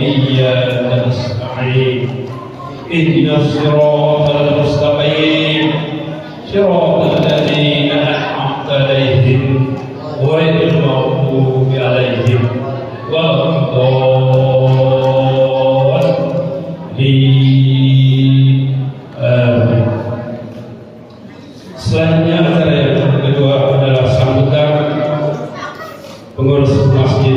وإياك نستعين اهدنا الصراط المستقيم صراط الذين أنعمت عليهم غير المغضوب عليهم ولا الضالين آمين. Selanjutnya acara yang kedua adalah sambutan pengurus masjid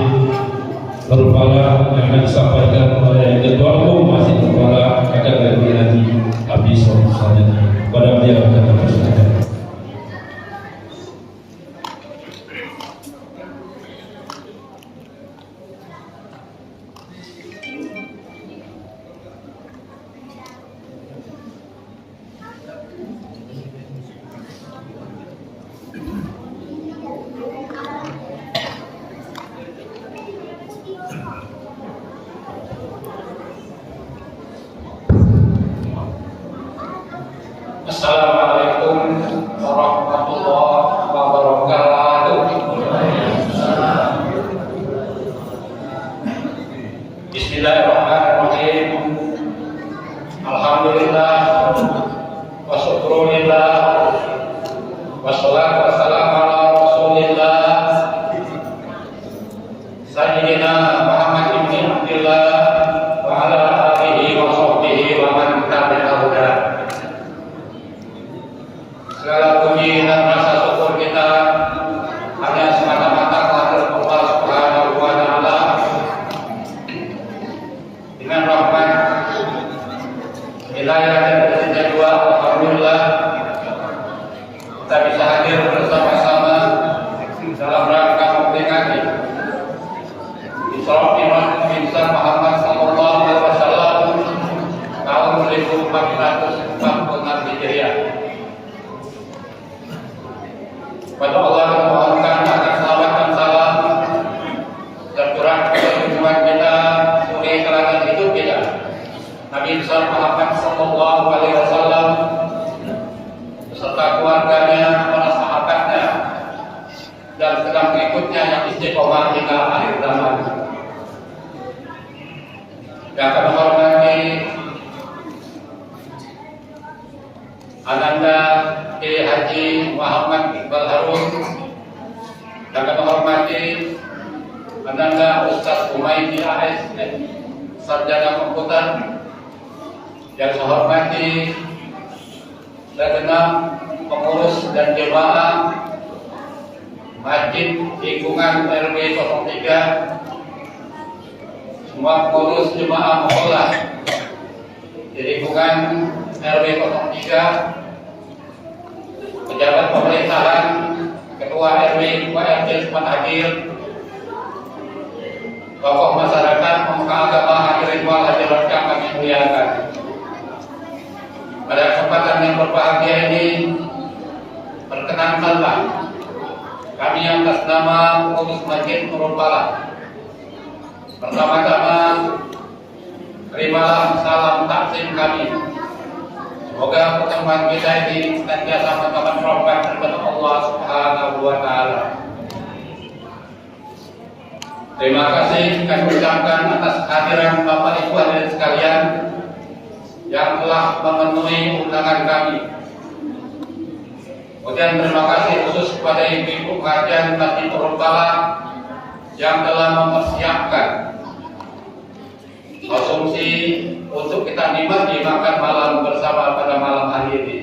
Nurfala yang akan disampaikan oleh Ketua Umum Masjid Nurfala Kakak Haji Abi Sofian. Pada beliau akan dipersilakan. Assalamualaikum warahmatullahi wabarakatuh. Bismillahirrahmanirrahim. Alhamdulillah wa syukurillah wassalatu wassalamu ala rasulillah sayyidina Muhammad ibn Abdillah wa ala alihi wa sahbihi wa man tabi'a huda. Segala puji dan rasa syukur kita hanya semata-mata kehadirat Allah Subhanahu wa Ta'ala. Dengan rahmat, hidayah dan rezekinya dua, alhamdulillah kita bisa hadir bersama-sama dalam rangka memperingati Isra Mi'raj Nabi Muhammad sallallahu alaihi wasallam tahun 1446 Hijriah. Pada Allah memohonkan agar salawat dan salam tercurah kepada junjungan kita, suri teladan hidup kita, Nabi besar Muhammad sallallahu alaihi wasallam beserta keluarganya, para sahabatnya, dan sedang berikutnya yang istiqomah hingga akhir zaman. Yang kami hormati Ananda Kiai Haji Muhammad Iqbal Harun, yang kami hormati Ananda Ustaz Umaydi AS, Sarjana Komputer, yang saya hormati segenap pengurus dan jemaah Masjid Lingkungan RW 03, semua pengurus jemaah Muholah di lingkungan RW 03, pejabat pemerintahan, ketua RW, ketua RT tempat hadir, tokoh masyarakat, pemuka agama, hadirin wal hadirat yang kami muliakan. Pada kesempatan yang berbahagia ini, perkenankanlah kami atas nama pengurus Masjid Nurul Falah pertama-tama terimalah salam takzim kami. Semoga pertemuan kita ini senantiasa mendapat rahmat dari Allah Subhanahu wa Ta'ala. Terima kasih kami ucapkan atas kehadiran Bapak Ibu hadirin sekalian yang telah memenuhi undangan kami. Kemudian terima kasih khusus kepada ibu-ibu pengajian Masjid Nurul Falah yang telah mempersiapkan konsumsi untuk kita nikmat di makan malam bersama pada malam hari ini.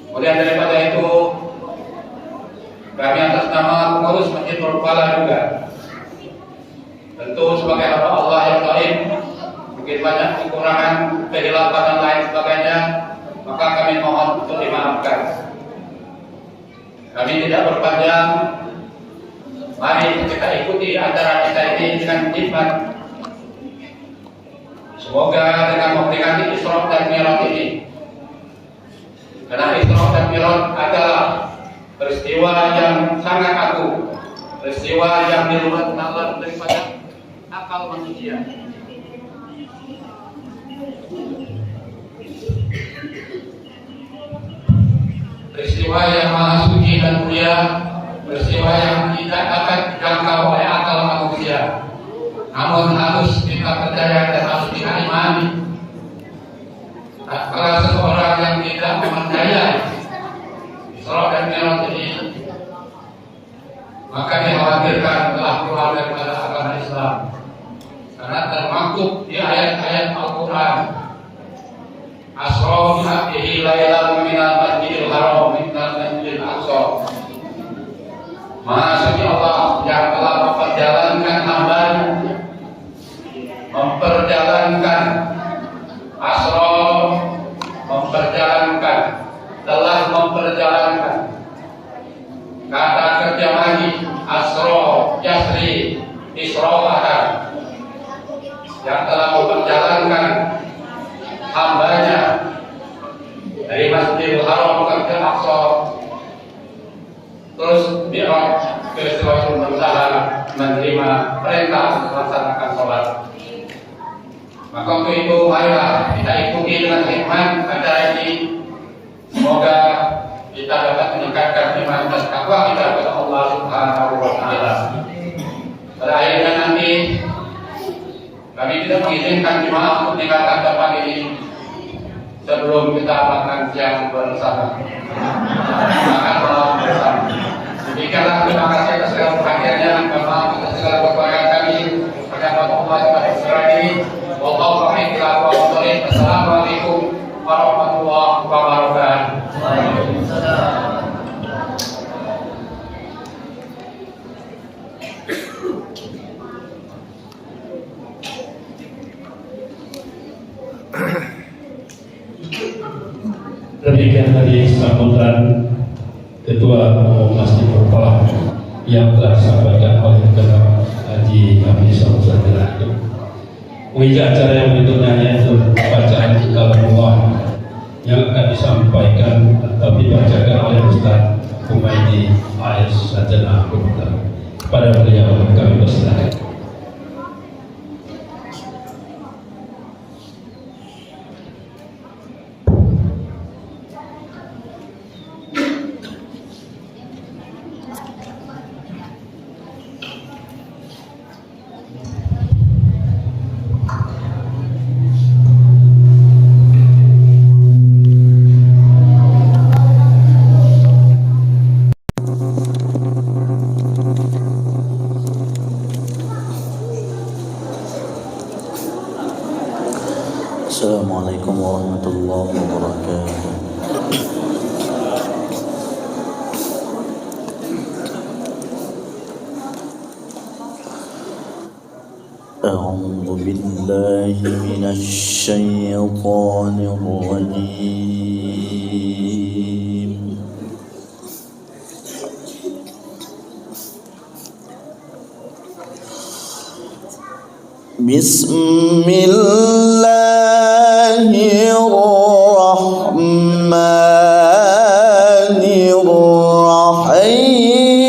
Kemudian daripada itu, kami atas nama pengurus Masjid Nurul Falah juga, tentu sebagai hamba Allah yang taib, mungkin banyak kekurangan, kehilapan dan lain sebagainya, maka kami mohon untuk dimaafkan. Kami tidak berpanjang, mari kita ikuti acara kita ini dengan nikmat. Semoga dengan memperingati Isra dan Mi'raj ini, karena Isra dan Mi'raj adalah peristiwa yang sangat agung, peristiwa yang di luar nalar daripada akal manusia. Peristiwa yang maha suci dan mulia, peristiwa yang tidak dapat dijangkau oleh akal manusia. namun harus kita percaya dan harus kita imani. Kalau seseorang yang tidak mempercayai Isra dan Mi'raj ini, maka dikhawatirkan telah keluar daripada agama Islam, karena termaktub di ayat-ayat Al-Quran, Asra bi'abdihi lailan minal masjidil haram minal masjidil aqsa. Maha suci Allah yang telah memperjalankan hambanya, memperjalankan Asra, telah memperjalankan. Kata kerja lagi Asra, Yasri, Isra'ahan, yang telah memperjalankan hambanya dari Masjidil Haram ke Aqsa, terus Mi'raj ke Sidratul Muntaha, menerima perintah untuk melaksanakan sholat. Maka untuk itu marilah kita ikuti dengan hikmat acara ini. Semoga kita dapat meningkatkan iman dan takwa kita kepada Allah Subhanahu wa Ta'ala. Pada akhirnya nanti kami tidak mengizinkan jemaah untuk meninggalkan tempat ini sebelum kita makan siang bersama. Makan malam bersama. Demikianlah, terima kasih atas segala perhatiannya. Maaf atas segala kekurangan kami. Berkat Allah kepada segala ini. Assalamualaikum warahmatullahi wabarakatuh. Demikian tadi sambutan Ketua Umum Masjid Nurfalah yang telah disampaikan oleh Ketua Haji Hafiz Samsudin. Menginjak acara yang berikutnya yaitu bacaan kalamullah yang akan disampaikan atau dibacakan oleh Ustaz Humaydi AS Sarjana Komputer. Pada beliau kami persilakan. Assalamualaikum warahmatullahi wabarakatuh. A'udzu billahi minasy syaithanir rajim. Bismillahirrahmanirrahim.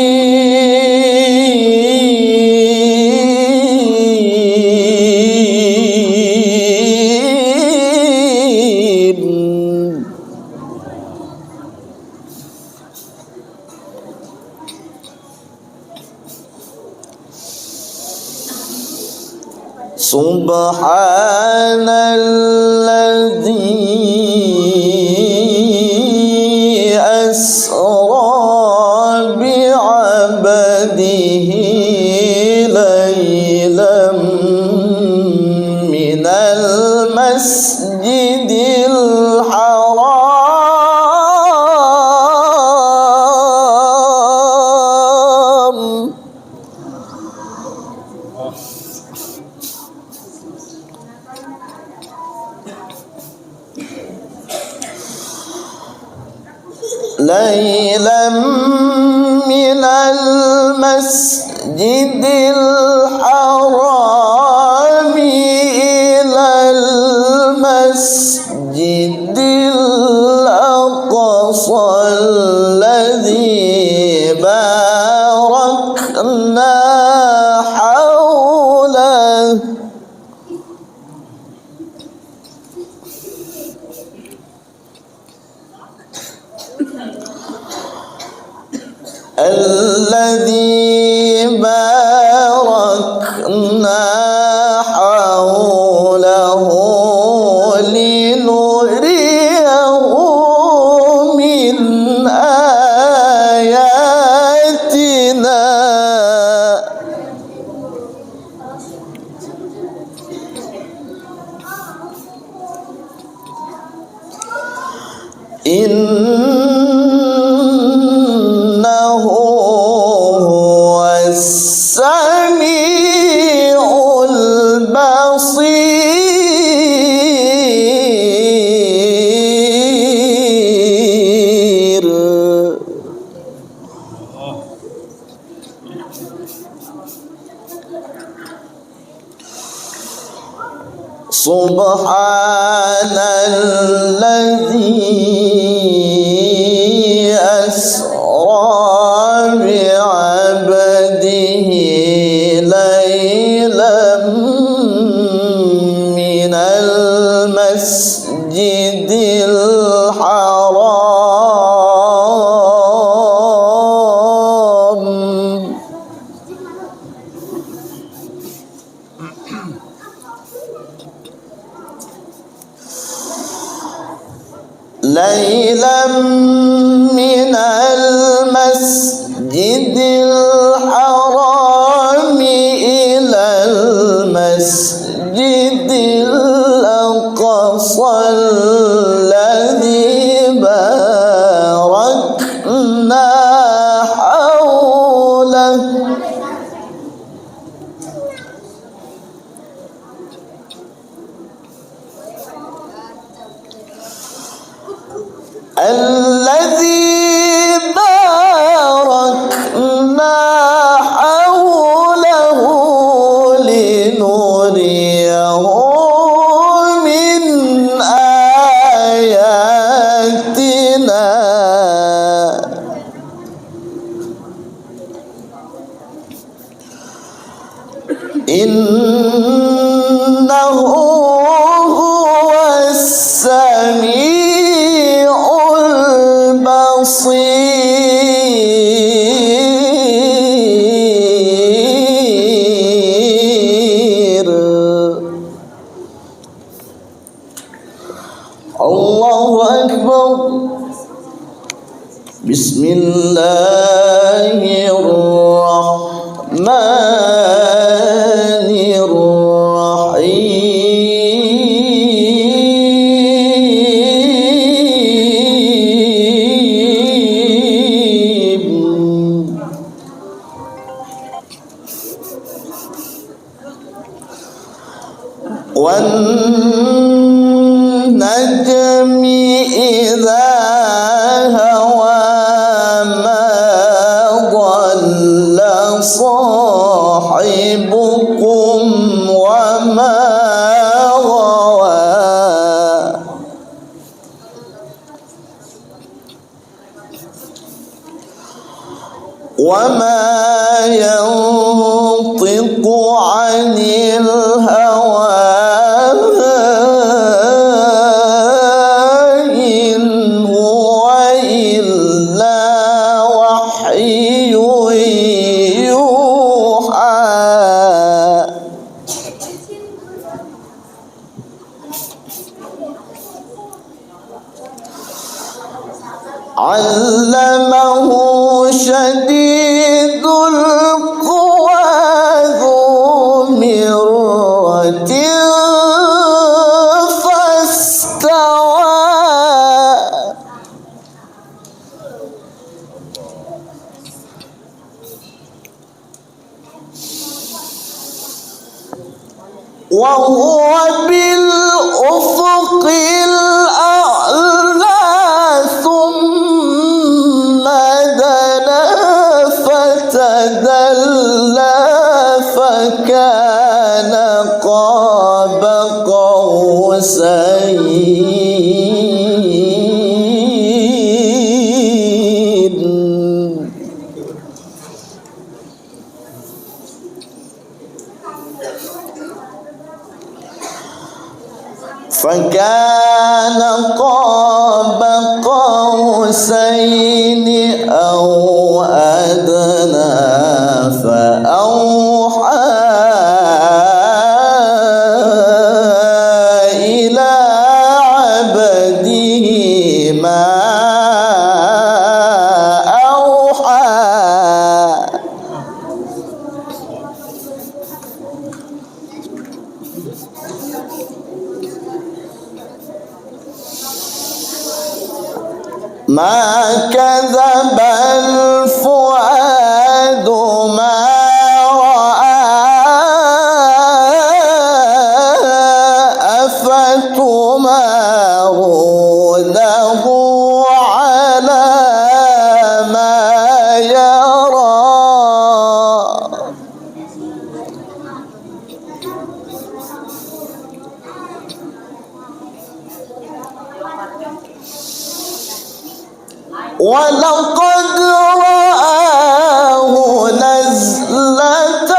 Subhanalladzi asra bi'abdihi laylan minal masjidil haram ليلا من المسجد الحرام إلى المسجد الأقصى الذي باركنا حوله الذي باركنا سبحان الذي أسرى بعبده ليلا من المسجد الحرام ليلا من المسجد الحرام إلى المسجد الأقصى الذي باركنا حوله الذي باركنا حوله لنريه من آياتنا إنه هو السميع البصير الله أكبر بسم الله الرحمن الرحيم والنجم إذا هوى ما ضل صاحبكم وما غوى وما ينطق عن الهوى إن هو إلا وحي يوحى علمه شديد القوى ذو مرة فاستوى وهو بالأفق الأعلى ثم دنا فتدلى فكان قاب قوسين فكان قاب قوسين أو أدنى فأوحى إلى عبده ما أوحى ما كذب الفؤاد ما رأى أفتمارونه على ما يرى ولقد رآه نزلة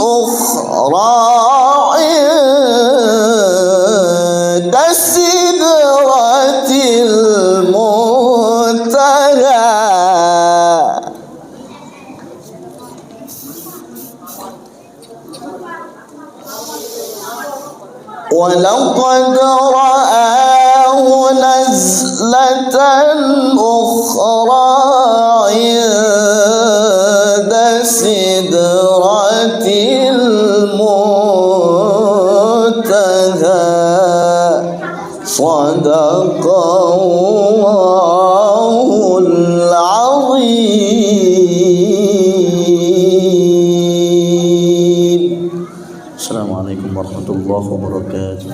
أخرى عند سدرة المنتهى ولقد رآه نزلة أخرى عند سدرة المنتهى صدق الله العظيم. السلام عليكم ورحمة الله وبركاته.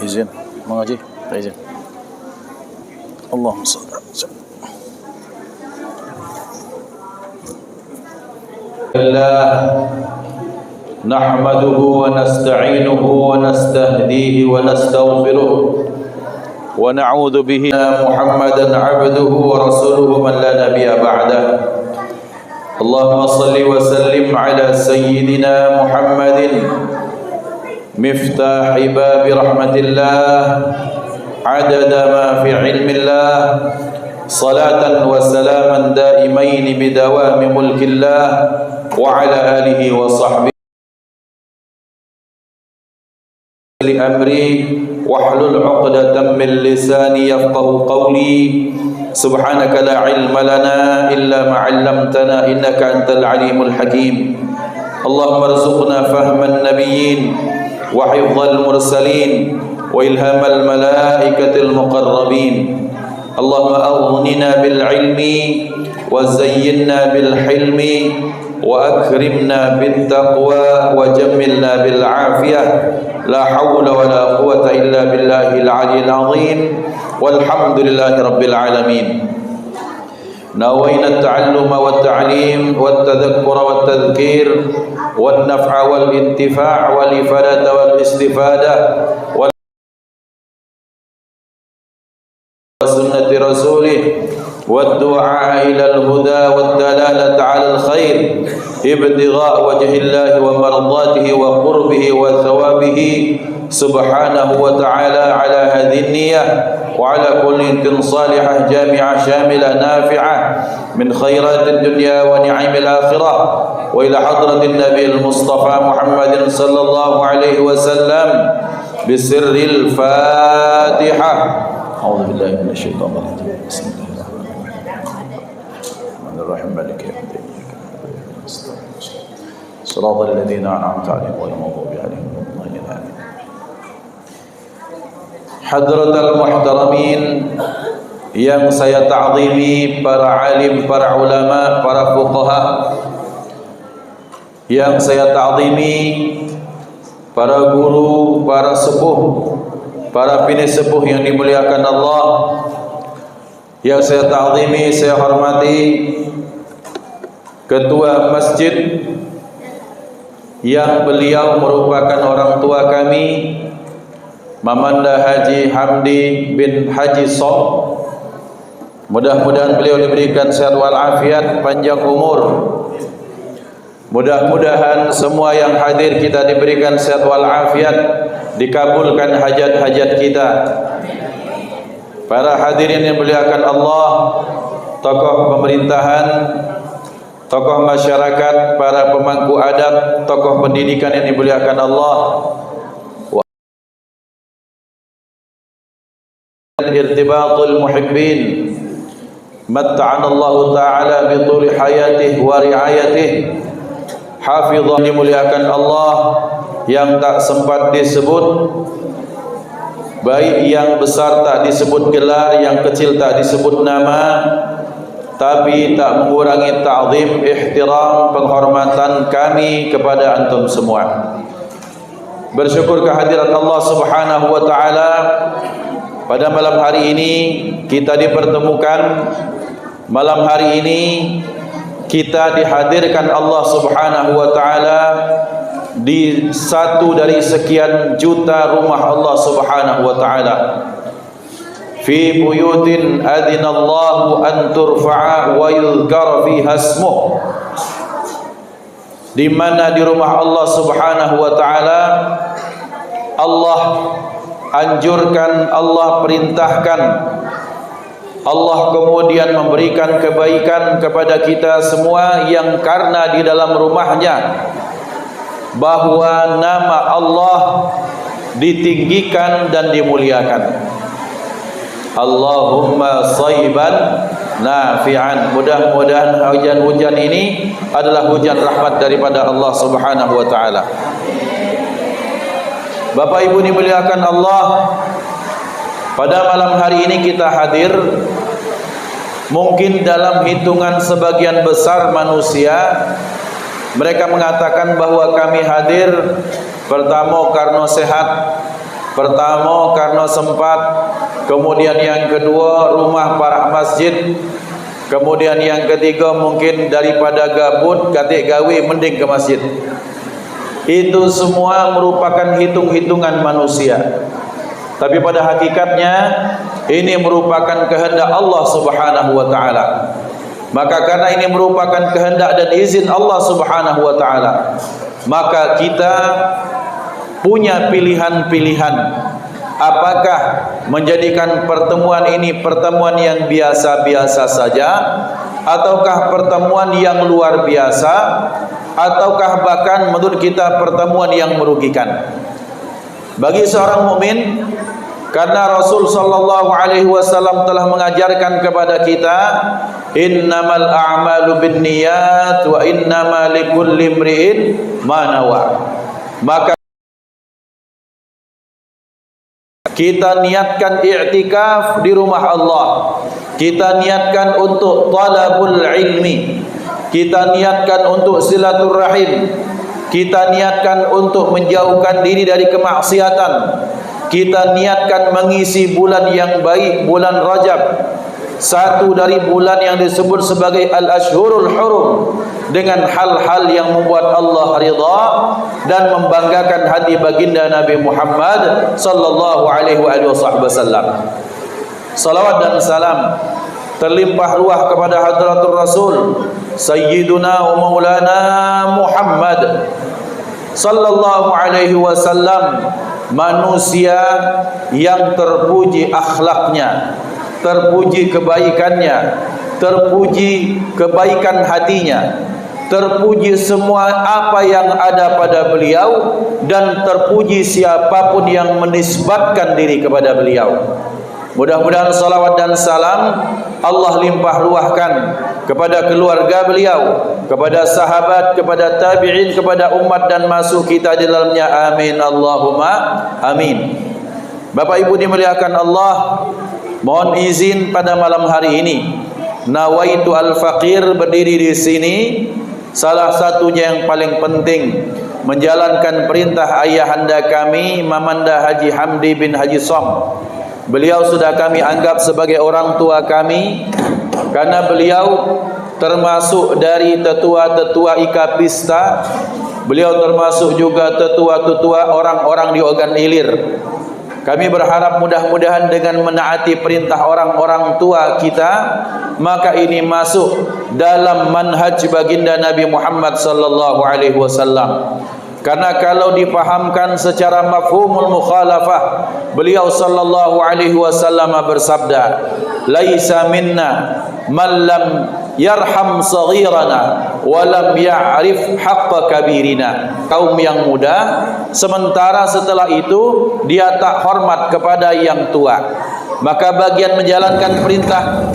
Izin, mengaji, izin. Allahumma salli ala الله نحمده ونستعينه ونستهديه ونستغفره ونعوذ به محمدا عبده ورسوله من لا نبي بعده. اللهم صل وسلم على سيدنا محمد مفتاح باب رحمة الله عدد ما في علم الله صلاة وسلاما دائمين بدوام ملك الله وعلى آله وصحبه لأمري واحلل عقدة من لساني يفقه قولي. سبحانك لا علم لنا إلا ما علمتنا إنك أنت العليم الحكيم. اللهم ارزقنا فهم النبيين وحفظ المرسلين وإلهام الملائكة المقربين. اللهم أغننا بالعلم وزينا بالحلم وأكرمنا بالتقوى وجملنا بالعافية. لا حول ولا قوة إلا بالله العلي العظيم والحمد لله رب العالمين. نوينا التعلم والتعليم والتذكر والتذكير والنفع والانتفاع والإفادة والاستفادة وسنة رسوله والدعاء إلى الهدى والدلالة على الخير ابتغاء وجه الله ومرضاته وقربه وثوابه سبحانه وتعالى على هذه النية وعلى كل صالحة جامعة شاملة نافعة من خيرات الدنيا ونعيم الآخرة وإلى حضرة النبي المصطفى محمد صلى الله عليه وسلم بسر الفاتحة. أعوذ بالله من الشيطان الرجيم. بسم الله الرحمن الرحيم. مالك يوم الدين. صراط الذين أنعمت عليهم غير المغضوب عليهم ولا الضالين. آمين. Hadratal muhtaramin yang saya ta'zimi, para alim, para ulama, para fuqaha, yang saya ta'zimi, para guru, para sepuh, para bini sepuh yang dimuliakan Allah, yang saya ta'zimi, saya hormati ketua masjid yang beliau merupakan orang tua kami, Mamanda Haji Hamdi bin Haji Sob. Mudah-mudahan beliau diberikan sehat walafiat, panjang umur. Mudah-mudahan semua yang hadir kita diberikan sehat walafiat, dikabulkan hajat-hajat kita. Para hadirin yang dimuliakan Allah, tokoh pemerintahan, tokoh masyarakat, para pemangku adat, tokoh pendidikan yang dimuliakan Allah, irtibatul muhibbin, matta'ana Allah Ta'ala bituli hayatih wa riayatih, hafizah, dimuliakan Allah yang tak sempat disebut, baik yang besar tak disebut gelar, yang kecil tak disebut nama, tapi tak mengurangi ta'zim, ihtiram, penghormatan kami kepada antum semua. Bersyukur kehadirat Allah Subhanahu wa taala pada malam hari ini kita dipertemukan. Malam hari ini kita dihadirkan Allah Subhanahu wa taala di satu dari sekian juta rumah Allah Subhanahu wa taala. Fi buyutin adzinallahu an turfa'a wa yuzkara fiha ismuh. Di mana di rumah Allah Subhanahu wa taala Allah anjurkan, Allah perintahkan, Allah kemudian memberikan kebaikan kepada kita semua yang karena di dalam rumahnya bahwa nama Allah ditinggikan dan dimuliakan. Allahumma shayban nafi'an. Mudah-mudahan hujan-hujan ini adalah hujan rahmat daripada Allah Subhanahu wa taala. Bapak Ibu dimuliakan Allah, pada malam hari ini kita hadir mungkin dalam hitungan sebagian besar manusia mereka mengatakan bahwa kami hadir pertama karena sehat, pertama karena sempat, kemudian yang kedua rumah para masjid, kemudian yang ketiga mungkin daripada gabut katik gawe mending ke masjid. Itu semua merupakan hitung-hitungan manusia. Tapi pada hakikatnya ini merupakan kehendak Allah Subhanahu wa taala. Maka karena ini merupakan kehendak dan izin Allah Subhanahu wa taala, maka kita punya pilihan-pilihan. Apakah menjadikan pertemuan ini pertemuan yang biasa-biasa saja, ataukah pertemuan yang luar biasa, ataukah bahkan menurut kita pertemuan yang merugikan? Bagi seorang mukmin, karena Rasul sallallahu alaihi wasallam telah mengajarkan kepada kita, innamal a'malu binniyat wa innamal likulli imri'in ma nawa. Maka kita niatkan i'tikaf di rumah Allah, kita niatkan untuk talabul ilmi, kita niatkan untuk silaturahim, kita niatkan untuk menjauhkan diri dari kemaksiatan, kita niatkan mengisi bulan yang baik, bulan Rajab, satu dari bulan yang disebut sebagai al-ashhurul hurum, dengan hal-hal yang membuat Allah ridha dan membanggakan hati baginda Nabi Muhammad sallallahu alaihi wasallam. Salawat dan salam terlimpah ruah kepada hadratur Rasul Sayyiduna wa Maulana Muhammad sallallahu alaihi wasallam, manusia yang terpuji akhlaknya, terpuji kebaikannya, terpuji kebaikan hatinya, terpuji semua apa yang ada pada beliau, dan terpuji siapapun yang menisbatkan diri kepada beliau. Mudah-mudahan salawat dan salam Allah limpah ruahkan kepada keluarga beliau, kepada sahabat, kepada tabi'in, kepada umat dan masuk kita di dalamnya. Amin Allahumma amin. Bapak Ibu dimuliakan Allah, mohon izin pada malam hari ini Nawaitu Al-Faqir berdiri di sini, salah satunya yang paling penting menjalankan perintah ayahanda kami Mamanda Haji Hamdi bin Haji Som. Beliau sudah kami anggap sebagai orang tua kami, karena beliau termasuk dari tetua-tetua Ikapista. Beliau termasuk juga tetua-tetua orang-orang di Ogan Ilir. Kami berharap mudah-mudahan dengan menaati perintah orang-orang tua kita, maka ini masuk dalam manhaj baginda Nabi Muhammad sallallahu alaihi wasallam. Karena kalau dipahamkan secara mafhumul mukhalafah, beliau sallallahu alaihi wasallam bersabda, laisa minna man lam yarham saghirana wa lam ya'rif haqqa kabirina. Kaum yang muda, sementara setelah itu dia tak hormat kepada yang tua. Maka bagian menjalankan perintah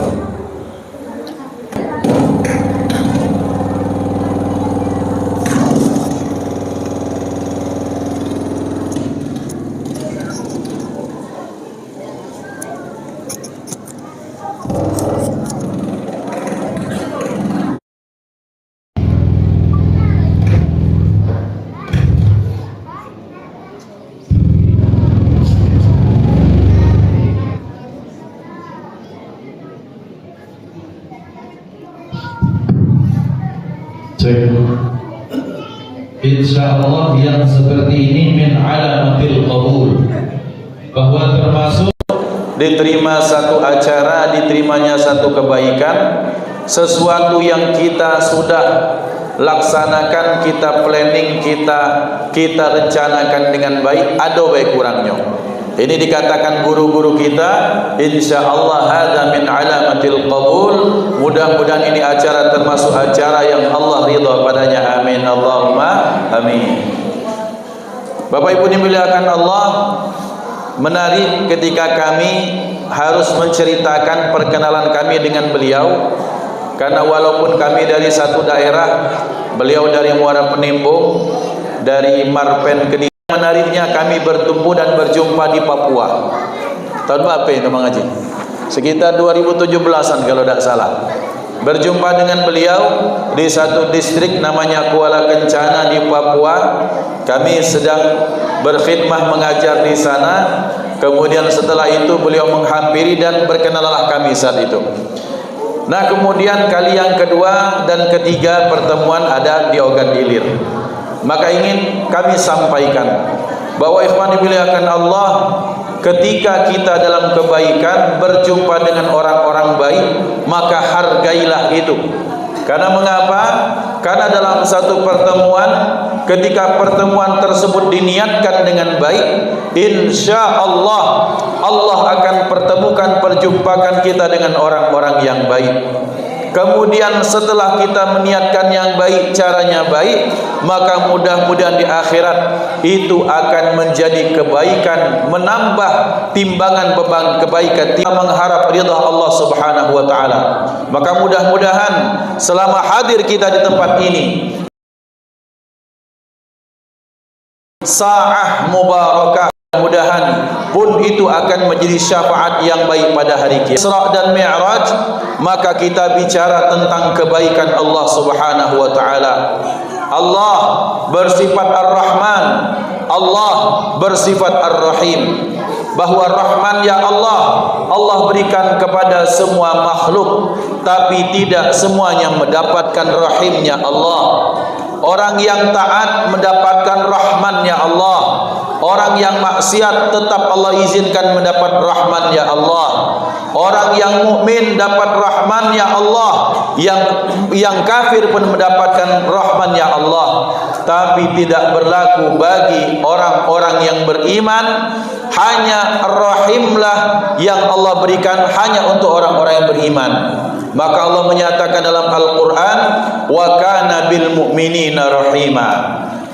Insya Allah yang seperti ini min alamatil qabul, bahwa termasuk diterima satu acara, diterimanya satu kebaikan, sesuatu yang kita sudah laksanakan, kita planning, kita rencanakan dengan baik, ada baik kurangnya. Ini dikatakan guru-guru kita, insyaallah hadza min alamatil qabul. Mudah-mudahan ini acara termasuk acara yang Allah ridha padanya. Amin Allahumma amin. Bapak Ibu dimuliakan Allah, menarik ketika kami harus menceritakan perkenalan kami dengan beliau, karena walaupun kami dari satu daerah, beliau dari Muara Penembung, dari Marpen Kediri. Menariknya kami bertemu dan berjumpa di Papua. Tahun berapa itu Bang Haji? Sekitar 2017an kalau tidak salah. Berjumpa dengan beliau di satu distrik namanya Kuala Kencana di Papua. Kami sedang berkhidmah mengajar di sana. Kemudian setelah itu beliau menghampiri dan berkenalah kami saat itu. Nah, kemudian kali yang kedua dan ketiga pertemuan ada di Ogan Ilir. Maka ingin kami sampaikan bahwa ikhwan dimuliakan Allah, ketika kita dalam kebaikan berjumpa dengan orang-orang baik, maka hargailah itu. Karena mengapa? Karena dalam satu pertemuan, ketika pertemuan tersebut diniatkan dengan baik, insya Allah Allah akan perjumpakan kita dengan orang-orang yang baik. Kemudian setelah kita meniatkan yang baik, caranya baik, maka mudah-mudahan di akhirat itu akan menjadi kebaikan, menambah timbangan beban kebaikan, kita mengharap ridha Allah Subhanahu wa taala. Maka mudah-mudahan selama hadir kita di tempat ini, sa'ah mubarakah, mudah-mudahan pun itu akan menjadi syafaat yang baik pada hari kiamat. Isra dan Mi'raj, maka kita bicara tentang kebaikan Allah Subhanahu wa taala. Allah bersifat Ar-Rahman, Allah bersifat Ar-Rahim. Bahwa Rahman ya Allah, Allah berikan kepada semua makhluk, tapi tidak semuanya mendapatkan rahimnya Allah. Orang yang taat mendapatkan rahmannya Allah. Orang yang maksiat tetap Allah izinkan mendapat rahmannya Allah. Orang yang mukmin dapat rahmannya Allah, yang kafir pun mendapatkan rahmannya Allah. Tapi tidak berlaku bagi orang-orang yang beriman. Hanya rahimlah yang Allah berikan hanya untuk orang-orang yang beriman. Maka Allah menyatakan dalam Al-Quran, wa kana bil mu'minina rahima.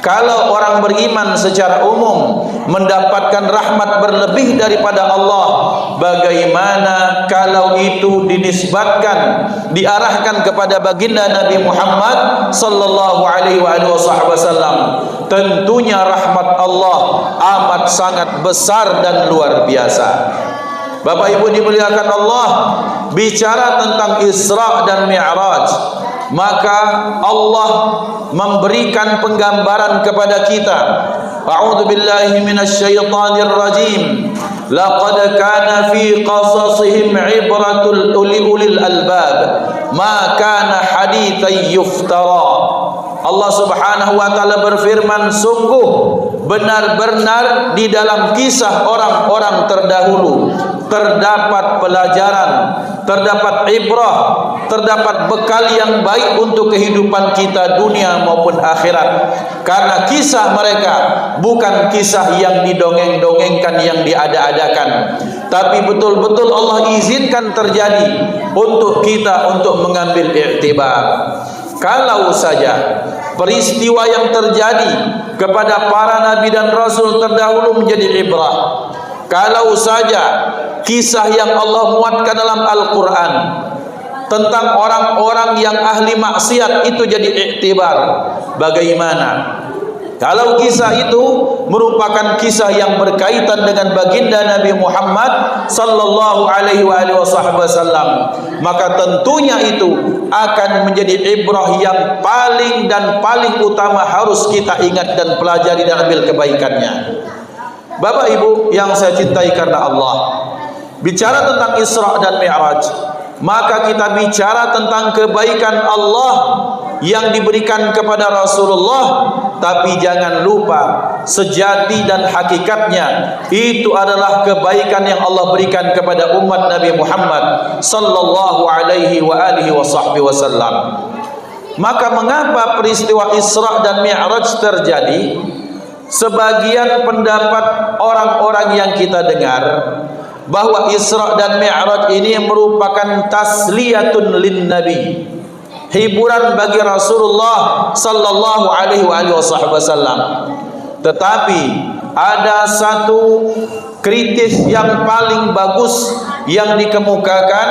Kalau orang beriman secara umum mendapatkan rahmat berlebih daripada Allah, bagaimana kalau itu dinisbatkan, diarahkan kepada baginda Nabi Muhammad sallallahu alaihi wasallam? Tentunya rahmat Allah amat sangat besar dan luar biasa. Bapak Ibu dimuliakan Allah, bicara tentang Isra dan Mi'raj, maka Allah memberikan penggambaran kepada kita. A'udzu billahi minasyaitonir rajim. Laqad kana fi qasasihim 'ibratul ulil albab ma kana haditsan yuftara. Allah Subhanahu wa taala berfirman, sungguh benar-benar di dalam kisah orang-orang terdahulu terdapat pelajaran, terdapat ibrah, terdapat bekal yang baik untuk kehidupan kita dunia maupun akhirat. Karena kisah mereka bukan kisah yang didongeng-dongengkan, yang diada-adakan, tapi betul-betul Allah izinkan terjadi untuk kita untuk mengambil iktibar. Kalau saja peristiwa yang terjadi kepada para nabi dan rasul terdahulu menjadi ibrah, kalau saja kisah yang Allah muatkan dalam Al-Quran tentang orang-orang yang ahli maksiat itu jadi iktibar, bagaimana kalau kisah itu merupakan kisah yang berkaitan dengan baginda Nabi Muhammad sallallahu alaihi wasallam? Maka tentunya itu akan menjadi ibrah yang paling dan paling utama harus kita ingat dan pelajari dan ambil kebaikannya. Bapak Ibu yang saya cintai karena Allah, bicara tentang Isra dan Mi'raj, maka kita bicara tentang kebaikan Allah yang diberikan kepada Rasulullah, tapi jangan lupa sejati dan hakikatnya itu adalah kebaikan yang Allah berikan kepada umat Nabi Muhammad sallallahu alaihi wa alihi wasallam. Maka mengapa peristiwa Isra dan Mi'raj terjadi? Sebagian pendapat orang-orang yang kita dengar bahwa Isra dan Mi'raj ini merupakan tasliyatun lin Nabi, hiburan bagi Rasulullah sallallahu alaihi wasallam. Tetapi ada satu kritis yang paling bagus yang dikemukakan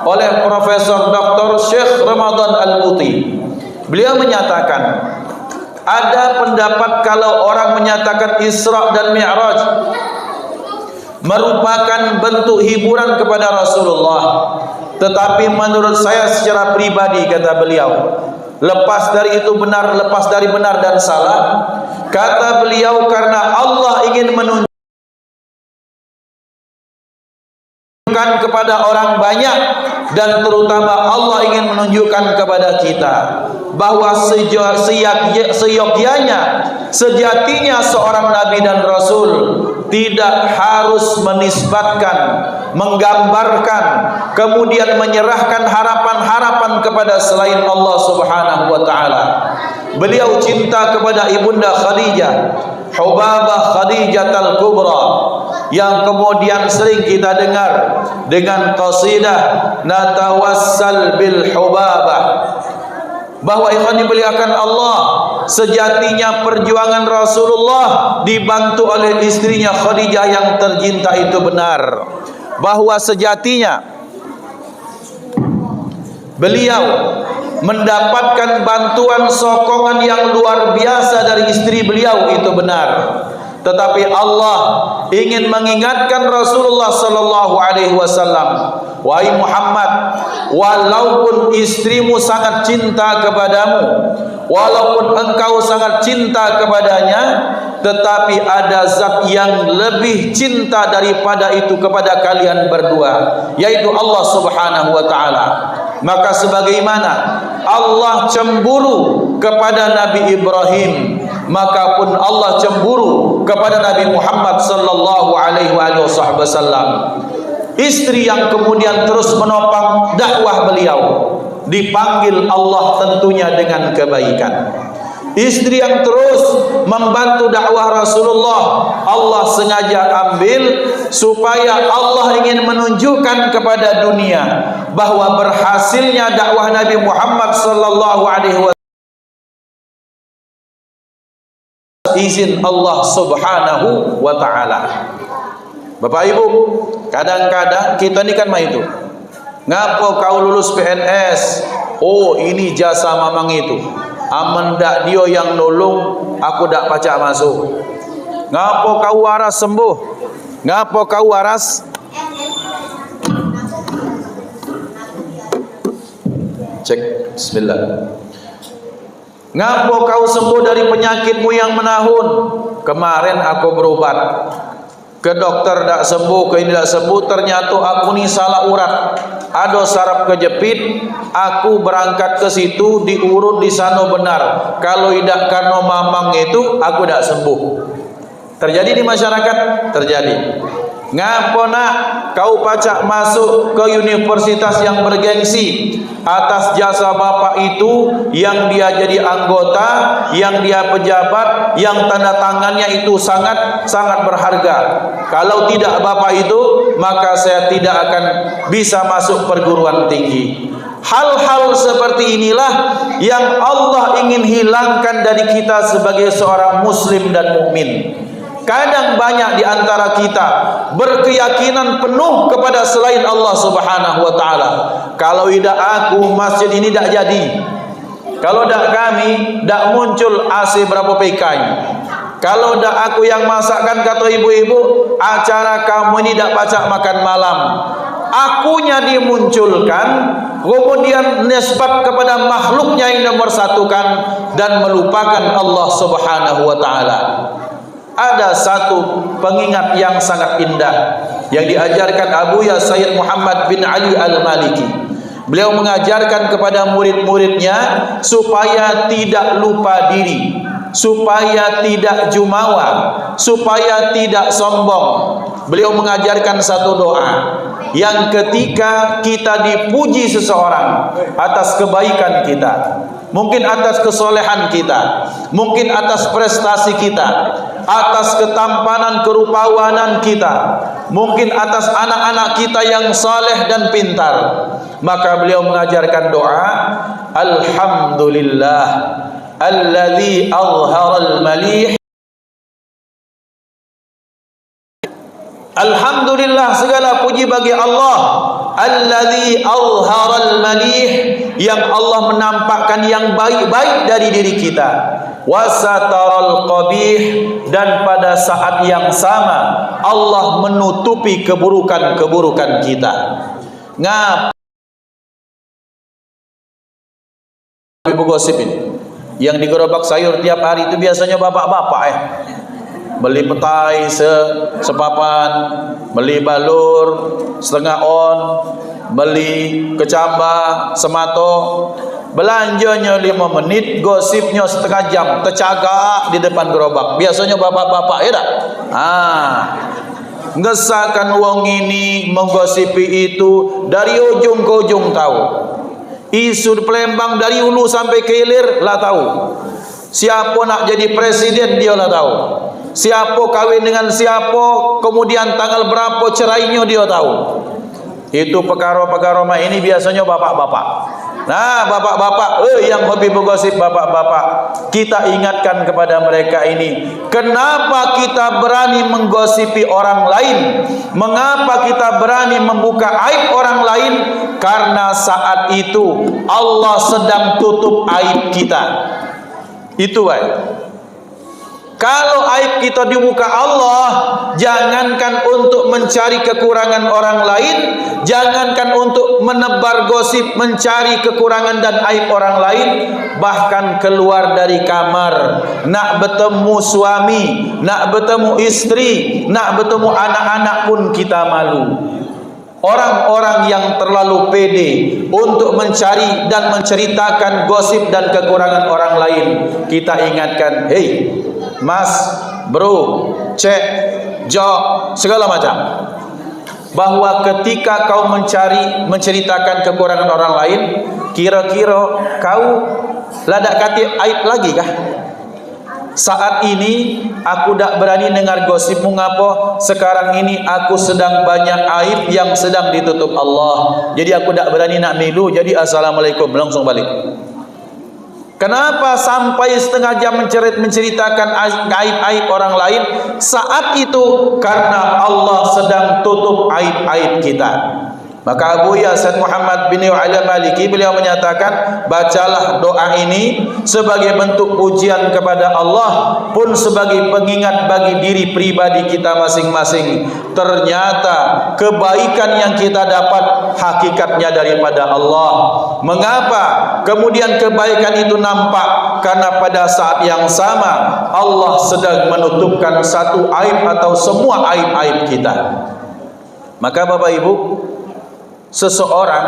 oleh Profesor Dr. Syekh Ramadan Al-Muti. Beliau menyatakan ada pendapat kalau orang menyatakan Isra dan Mi'raj merupakan bentuk hiburan kepada Rasulullah, tetapi menurut saya secara pribadi, kata beliau, lepas dari itu benar, lepas dari benar dan salah, kata beliau, karena Allah ingin menunjukkan kepada orang banyak, dan terutama Allah ingin menunjukkan kepada kita bahwa seyogyanya, sejatinya seorang Nabi dan Rasul tidak harus menisbatkan, menggambarkan, kemudian menyerahkan harapan-harapan kepada selain Allah Subhanahu wa taala. Beliau cinta kepada ibunda Khadijah, Hubabah Khadijatul Kubra, yang kemudian sering kita dengar dengan qasidah Natawassal bil Hubabah, bahwa ikhwan dimuliakan Allah, sejatinya perjuangan Rasulullah dibantu oleh istrinya Khadijah yang tercinta itu benar, bahwa sejatinya beliau mendapatkan bantuan sokongan yang luar biasa dari istri beliau itu benar. Tetapi Allah ingin mengingatkan Rasulullah sallallahu alaihi wasallam, wahai Muhammad, walaupun istrimu sangat cinta kepadamu, walaupun engkau sangat cinta kepadanya, tetapi ada zat yang lebih cinta daripada itu kepada kalian berdua, yaitu Allah Subhanahu wa taala. Maka sebagaimana Allah cemburu kepada Nabi Ibrahim, maka pun Allah cemburu kepada Nabi Muhammad sallallahu alaihi wasallam. Istri yang kemudian terus menopang dakwah beliau dipanggil Allah tentunya dengan kebaikan. Istri yang terus membantu dakwah Rasulullah, Allah sengaja ambil supaya Allah ingin menunjukkan kepada dunia bahwa berhasilnya dakwah Nabi Muhammad sallallahu alaihi wasallam izin Allah Subhanahu wa taala. Bapak Ibu, kadang-kadang kita ni kan mah itu, ngapo kau lulus PNS, oh ini jasa mamang itu, aman dak dia yang nolong, aku dak pacak masuk. Ngapo kau waras sembuh, ngapo kau waras, cek bismillah, ngapo kau sembuh dari penyakitmu yang menahun. Kemarin aku berobat ke dokter tak sembuh, ke ini tak sembuh, ternyata aku ni salah urat, ada saraf kejepit. Aku berangkat ke situ, diurut di sana benar, kalau tidak karena mamang itu aku tak sembuh. Terjadi di masyarakat, terjadi. Ngapo nak kau pacak masuk ke universitas yang bergengsi atas jasa bapak itu, yang dia jadi anggota, yang dia pejabat, yang tanda tangannya itu sangat berharga. Kalau tidak bapak itu, maka saya tidak akan bisa masuk perguruan tinggi. Hal-hal seperti inilah yang Allah ingin hilangkan dari kita sebagai seorang muslim dan mukmin. Kadang banyak di antara kita berkeyakinan penuh kepada selain Allah Subhanahu wa taala. Kalau tidak aku, masjid ini tidak jadi. Kalau tidak kami, tidak muncul AC berapa PK. Kalau tidak aku yang masakkan, kata ibu-ibu, acara kamu ini tidak pacak makan malam. Akunya dimunculkan, kemudian nisbat kepada makhluknya yang nomor satukan, dan melupakan Allah Subhanahu wa taala. Ada satu pengingat yang sangat indah yang diajarkan Abu Ya Sayyid Muhammad bin Ali Al-Maliki. Beliau mengajarkan kepada murid-muridnya supaya tidak lupa diri, supaya tidak jumawa, supaya tidak sombong. Beliau mengajarkan satu doa yang ketika kita dipuji seseorang atas kebaikan kita, mungkin atas kesolehan kita, mungkin atas prestasi kita, atas ketampanan kerupawanan kita, mungkin atas anak-anak kita yang saleh dan pintar, maka beliau mengajarkan doa, alhamdulillah alladzi azharal malih. Alhamdulillah, segala puji bagi Allah, alladzi azharal malih, yang Allah menampakkan yang baik-baik dari diri kita, wasataral qabih, dan pada saat yang sama Allah menutupi keburukan-keburukan kita. Ngap ibu gosip ini yang di gerobak sayur tiap hari itu biasanya bapak-bapak beli petai sepapan, beli balur setengah on, beli kecamba semato, belanjanya 5 menit, gosipnya setengah jam, tercagak di depan gerobak. Biasanya bapak-bapak ya tak? Ngesakan wong ini menggosipi itu dari ujung ke ujung tahu. Isu di Palembang dari hulu sampai ke hilir lah tahu. Siapa nak jadi presiden dia lah tahu. Siapa kawin dengan siapa, kemudian tanggal berapa cerainya dia tahu. Itu perkara-perkara ini biasanya bapak-bapak. Nah, bapak-bapak yang hobi bergosip, bapak-bapak, kita ingatkan kepada mereka ini, kenapa kita berani menggosipi orang lain? Mengapa kita berani membuka aib orang lain? Karena saat itu Allah sedang tutup aib kita. Itu baik. Kalau aib kita dibuka Allah, jangankan untuk mencari kekurangan orang lain, jangankan untuk menebar gosip, mencari kekurangan dan aib orang lain, bahkan keluar dari kamar, nak bertemu suami, nak bertemu istri, nak bertemu anak-anak pun kita malu. Orang-orang yang terlalu pede untuk mencari dan menceritakan gosip dan kekurangan orang lain, kita ingatkan, hey mas, bro, cek, jok, segala macam, bahwa ketika kau menceritakan kekurangan orang lain, kira-kira kau ladak kati aib lagi kah? Saat ini aku tak berani dengar gosipmu ngapa? Sekarang ini aku sedang banyak aib yang sedang ditutup Allah. Jadi aku tak berani nak milu. Jadi assalamualaikum, langsung balik. Kenapa sampai setengah jam menceritakan aib-aib orang lain? Saat itu karena Allah sedang tutup aib-aib kita. Maka Abu Yasin Muhammad bin Ala Maliki beliau menyatakan, bacalah doa ini sebagai bentuk pujian kepada Allah, pun sebagai pengingat bagi diri pribadi kita masing-masing. Ternyata kebaikan yang kita dapat hakikatnya daripada Allah. Mengapa kemudian kebaikan itu nampak? Karena pada saat yang sama Allah sedang menutupkan satu aib atau semua aib-aib kita. Maka Bapak Ibu, seseorang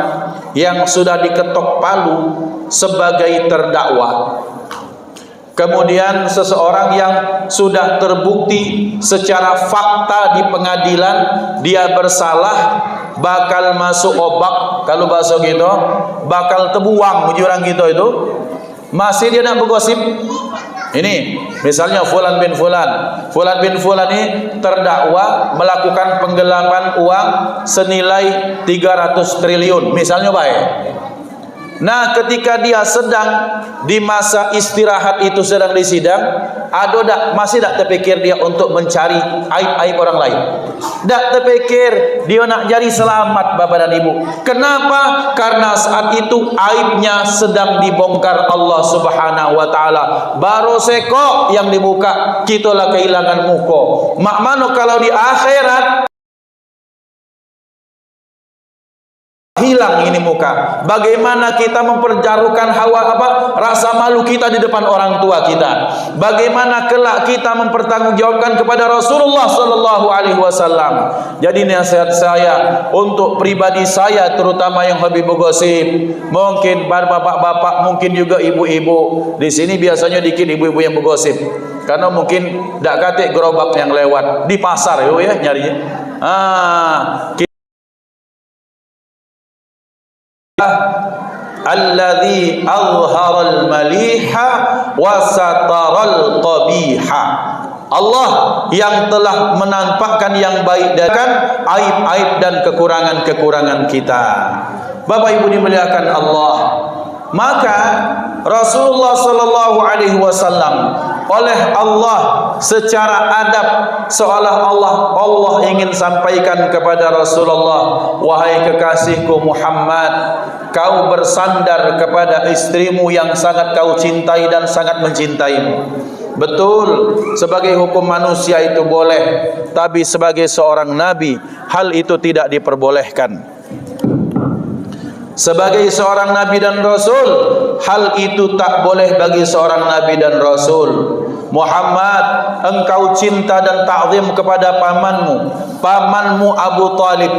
yang sudah diketok palu sebagai terdakwa, kemudian seseorang yang sudah terbukti secara fakta di pengadilan dia bersalah, bakal masuk obak, kalau bahasa gitu bakal tebuang jurang gitu, itu masih dia nak bergosip. Ini misalnya Fulan bin Fulan ini terdakwa melakukan penggelapan uang senilai 300 triliun misalnya baik. Nah, ketika dia sedang di masa istirahat itu, sedang di sidang, masih tak terpikir dia untuk mencari aib-aib orang lain? Tak terpikir dia nak jadi selamat Bapak dan Ibu. Kenapa? Karena saat itu aibnya sedang dibongkar Allah Subhanahu wa taala. Baru sekok yang dibuka, kitalah kehilangan muka. Mak mano kalau di akhirat hilang ini muka. Bagaimana kita mempertaruhkan rasa malu kita di depan orang tua kita. Bagaimana kelak kita mempertanggungjawabkan kepada Rasulullah sallallahu alaihi wasallam. Jadi nasihat saya untuk pribadi saya, terutama yang hobi bergosip, mungkin bapak-bapak, mungkin juga ibu-ibu. Di sini biasanya dikit ibu-ibu yang bergosip. Karena mungkin dak katik gerobak yang lewat di pasar yo ya nyarinya. Alladzi azharal maliha wa sataral qabiha. Allah yang telah menampakkan yang baik dan aib-aib dan kekurangan-kekurangan kita. Bapak Ibu dimuliakan Allah. Maka Rasulullah sallallahu alaihi wasallam oleh Allah secara adab, seolah Allah ingin sampaikan kepada Rasulullah, wahai kekasihku Muhammad, kau bersandar kepada istrimu yang sangat kau cintai dan sangat mencintaimu. Betul, sebagai hukum manusia itu boleh, tapi sebagai seorang nabi hal itu tidak diperbolehkan. Sebagai seorang nabi dan rasul, hal itu tak boleh bagi seorang nabi dan rasul. Muhammad, engkau cinta dan ta'zim kepada pamanmu Abu Talib.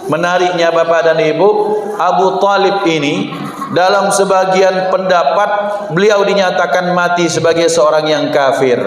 Menariknya Bapak dan Ibu, Abu Talib ini dalam sebagian pendapat beliau dinyatakan mati sebagai seorang yang kafir.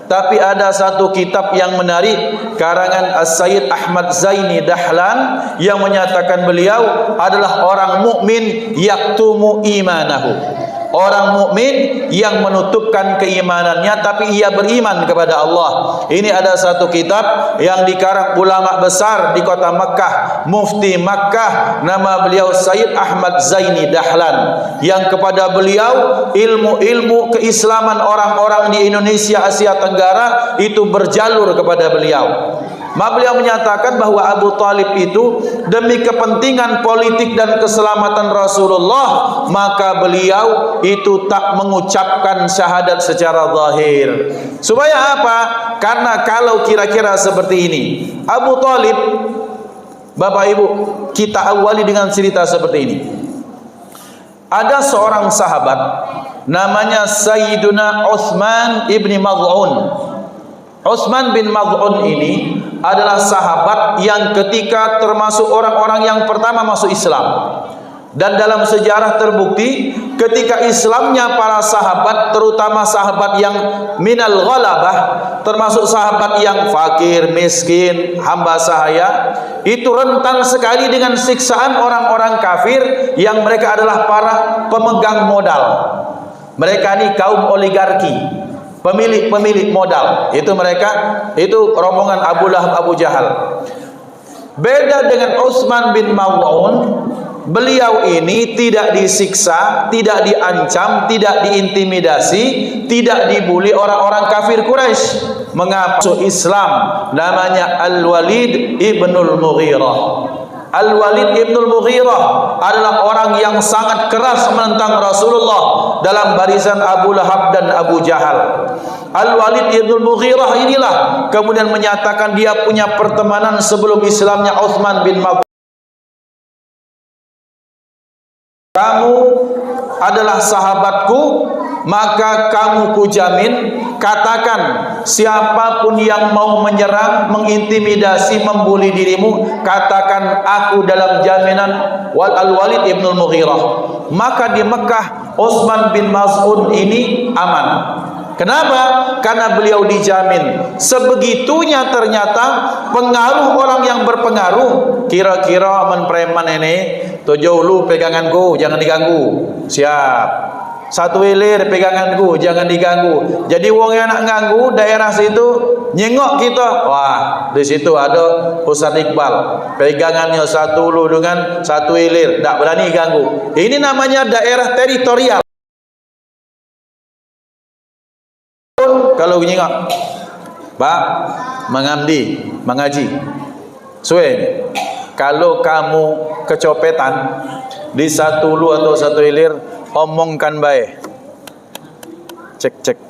Tapi ada satu kitab yang menarik karangan As-Sayyid Ahmad Zaini Dahlan yang menyatakan beliau adalah orang mukmin yaktumu imanahu. Orang mukmin yang menutupkan keimanannya tapi ia beriman kepada Allah. Ini ada satu kitab yang dikarang ulama besar di kota Makkah, Mufti Makkah, nama beliau Sayyid Ahmad Zaini Dahlan, yang kepada beliau ilmu-ilmu keislaman orang-orang di Indonesia, Asia Tenggara itu berjalur kepada beliau. Maka beliau menyatakan bahwa Abu Talib itu demi kepentingan politik dan keselamatan Rasulullah, maka beliau itu tak mengucapkan syahadat secara zahir. Supaya apa? Karena kalau kira-kira seperti ini, Abu Talib, Bapak Ibu, kita awali dengan cerita seperti ini. Ada seorang sahabat namanya Sayyiduna Utsman ibni Maz'un. Utsman bin Maz'un ini adalah sahabat yang ketika termasuk orang-orang yang pertama masuk Islam. Dan dalam sejarah terbukti ketika Islamnya para sahabat, terutama sahabat yang minal ghalabah, termasuk sahabat yang fakir, miskin, hamba sahaya, itu rentan sekali dengan siksaan orang-orang kafir yang mereka adalah para pemegang modal. Mereka ini kaum oligarki, pemilik modal. Itu mereka, itu rombongan Abu Lahab, Abu Jahal. Beda dengan Utsman bin Maz'un, beliau ini tidak disiksa, tidak diancam, tidak diintimidasi, tidak dibuli orang-orang kafir Quraisy. Mengapa Islam? Namanya Al-Walid ibnul Mughirah. Al-Walid ibnul Mughirah adalah orang yang sangat keras menentang Rasulullah dalam barisan Abu Lahab dan Abu Jahal. Al-Walid ibnul Mughirah inilah kemudian menyatakan dia punya pertemanan sebelum Islamnya Utsman bin Maz'un. Kamu adalah sahabatku, maka kamu kujamin, katakan siapapun yang mau menyerang, mengintimidasi, membuli dirimu, katakan aku dalam jaminan Al-Walid ibnul Mughirah. Maka di Mekah Utsman bin Maz'un ini aman. Kenapa? Karena beliau dijamin. Sebegitunya ternyata pengaruh orang yang berpengaruh. Kira-kira menpreman ini, tujuh lu peganganku, jangan diganggu. Siap. Satu hilir peganganku, jangan diganggu. Jadi wong yang nak ganggu daerah situ nyengok kita. Wah, di situ ada Ustaz Iqbal. Pegangannya satu lu dengan satu hilir, tak berani ganggu. Ini namanya daerah teritorial. Kalau nyengok, Pak, mengaji. Suwe. Kalau kamu kecopetan di satu lu atau satu hilir, omongkan baik. Cek.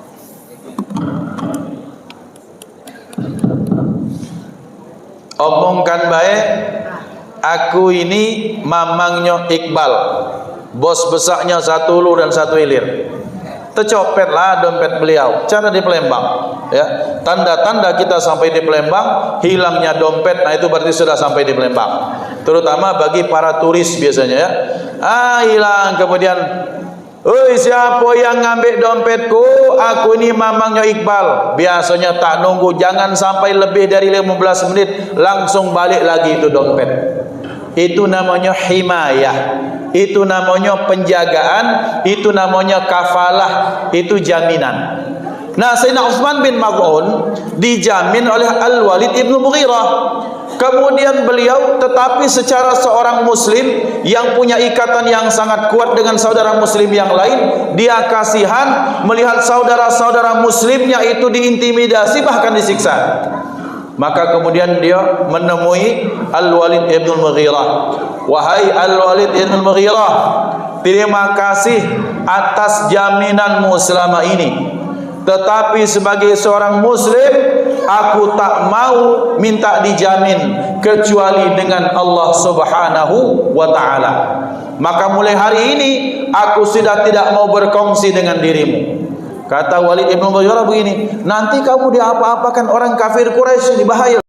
Omongkan baik. aku ini mamangnya Iqbal, bos besarnya satu hulu dan satu hilir. Tercopetlah dompet beliau. Cara di Palembang, ya. Tanda-tanda kita sampai di Palembang, hilangnya dompet, nah itu berarti sudah sampai di Palembang. Terutama bagi para turis biasanya, ya. Hilang, kemudian, "Oi, siapa yang ngambil dompetku? Aku ini mamangnya Iqbal." Biasanya tak nunggu, jangan sampai lebih dari 15 menit, langsung balik lagi itu dompet. Itu namanya himayah, itu namanya penjagaan, itu namanya kafalah, itu jaminan. Nah, Sayyidina Utsman bin Maz'un dijamin oleh Al-Walid ibn Mughirah. Kemudian beliau, tetapi secara seorang muslim yang punya ikatan yang sangat kuat dengan saudara muslim yang lain, dia kasihan melihat saudara-saudara muslimnya itu diintimidasi bahkan disiksa. Maka kemudian dia menemui Al-Walid ibn Mughirah. "Wahai Al-Walid ibn Mughirah, terima kasih atas jaminanmu selama ini. Tetapi sebagai seorang muslim, aku tak mau minta dijamin kecuali dengan Allah Subhanahu wa ta'ala. Maka mulai hari ini aku sudah tidak mau berkongsi dengan dirimu." Kata Walid ibn Mughirah begini, "Nanti kamu diapa-apakan orang kafir Quraisy, ini bahaya."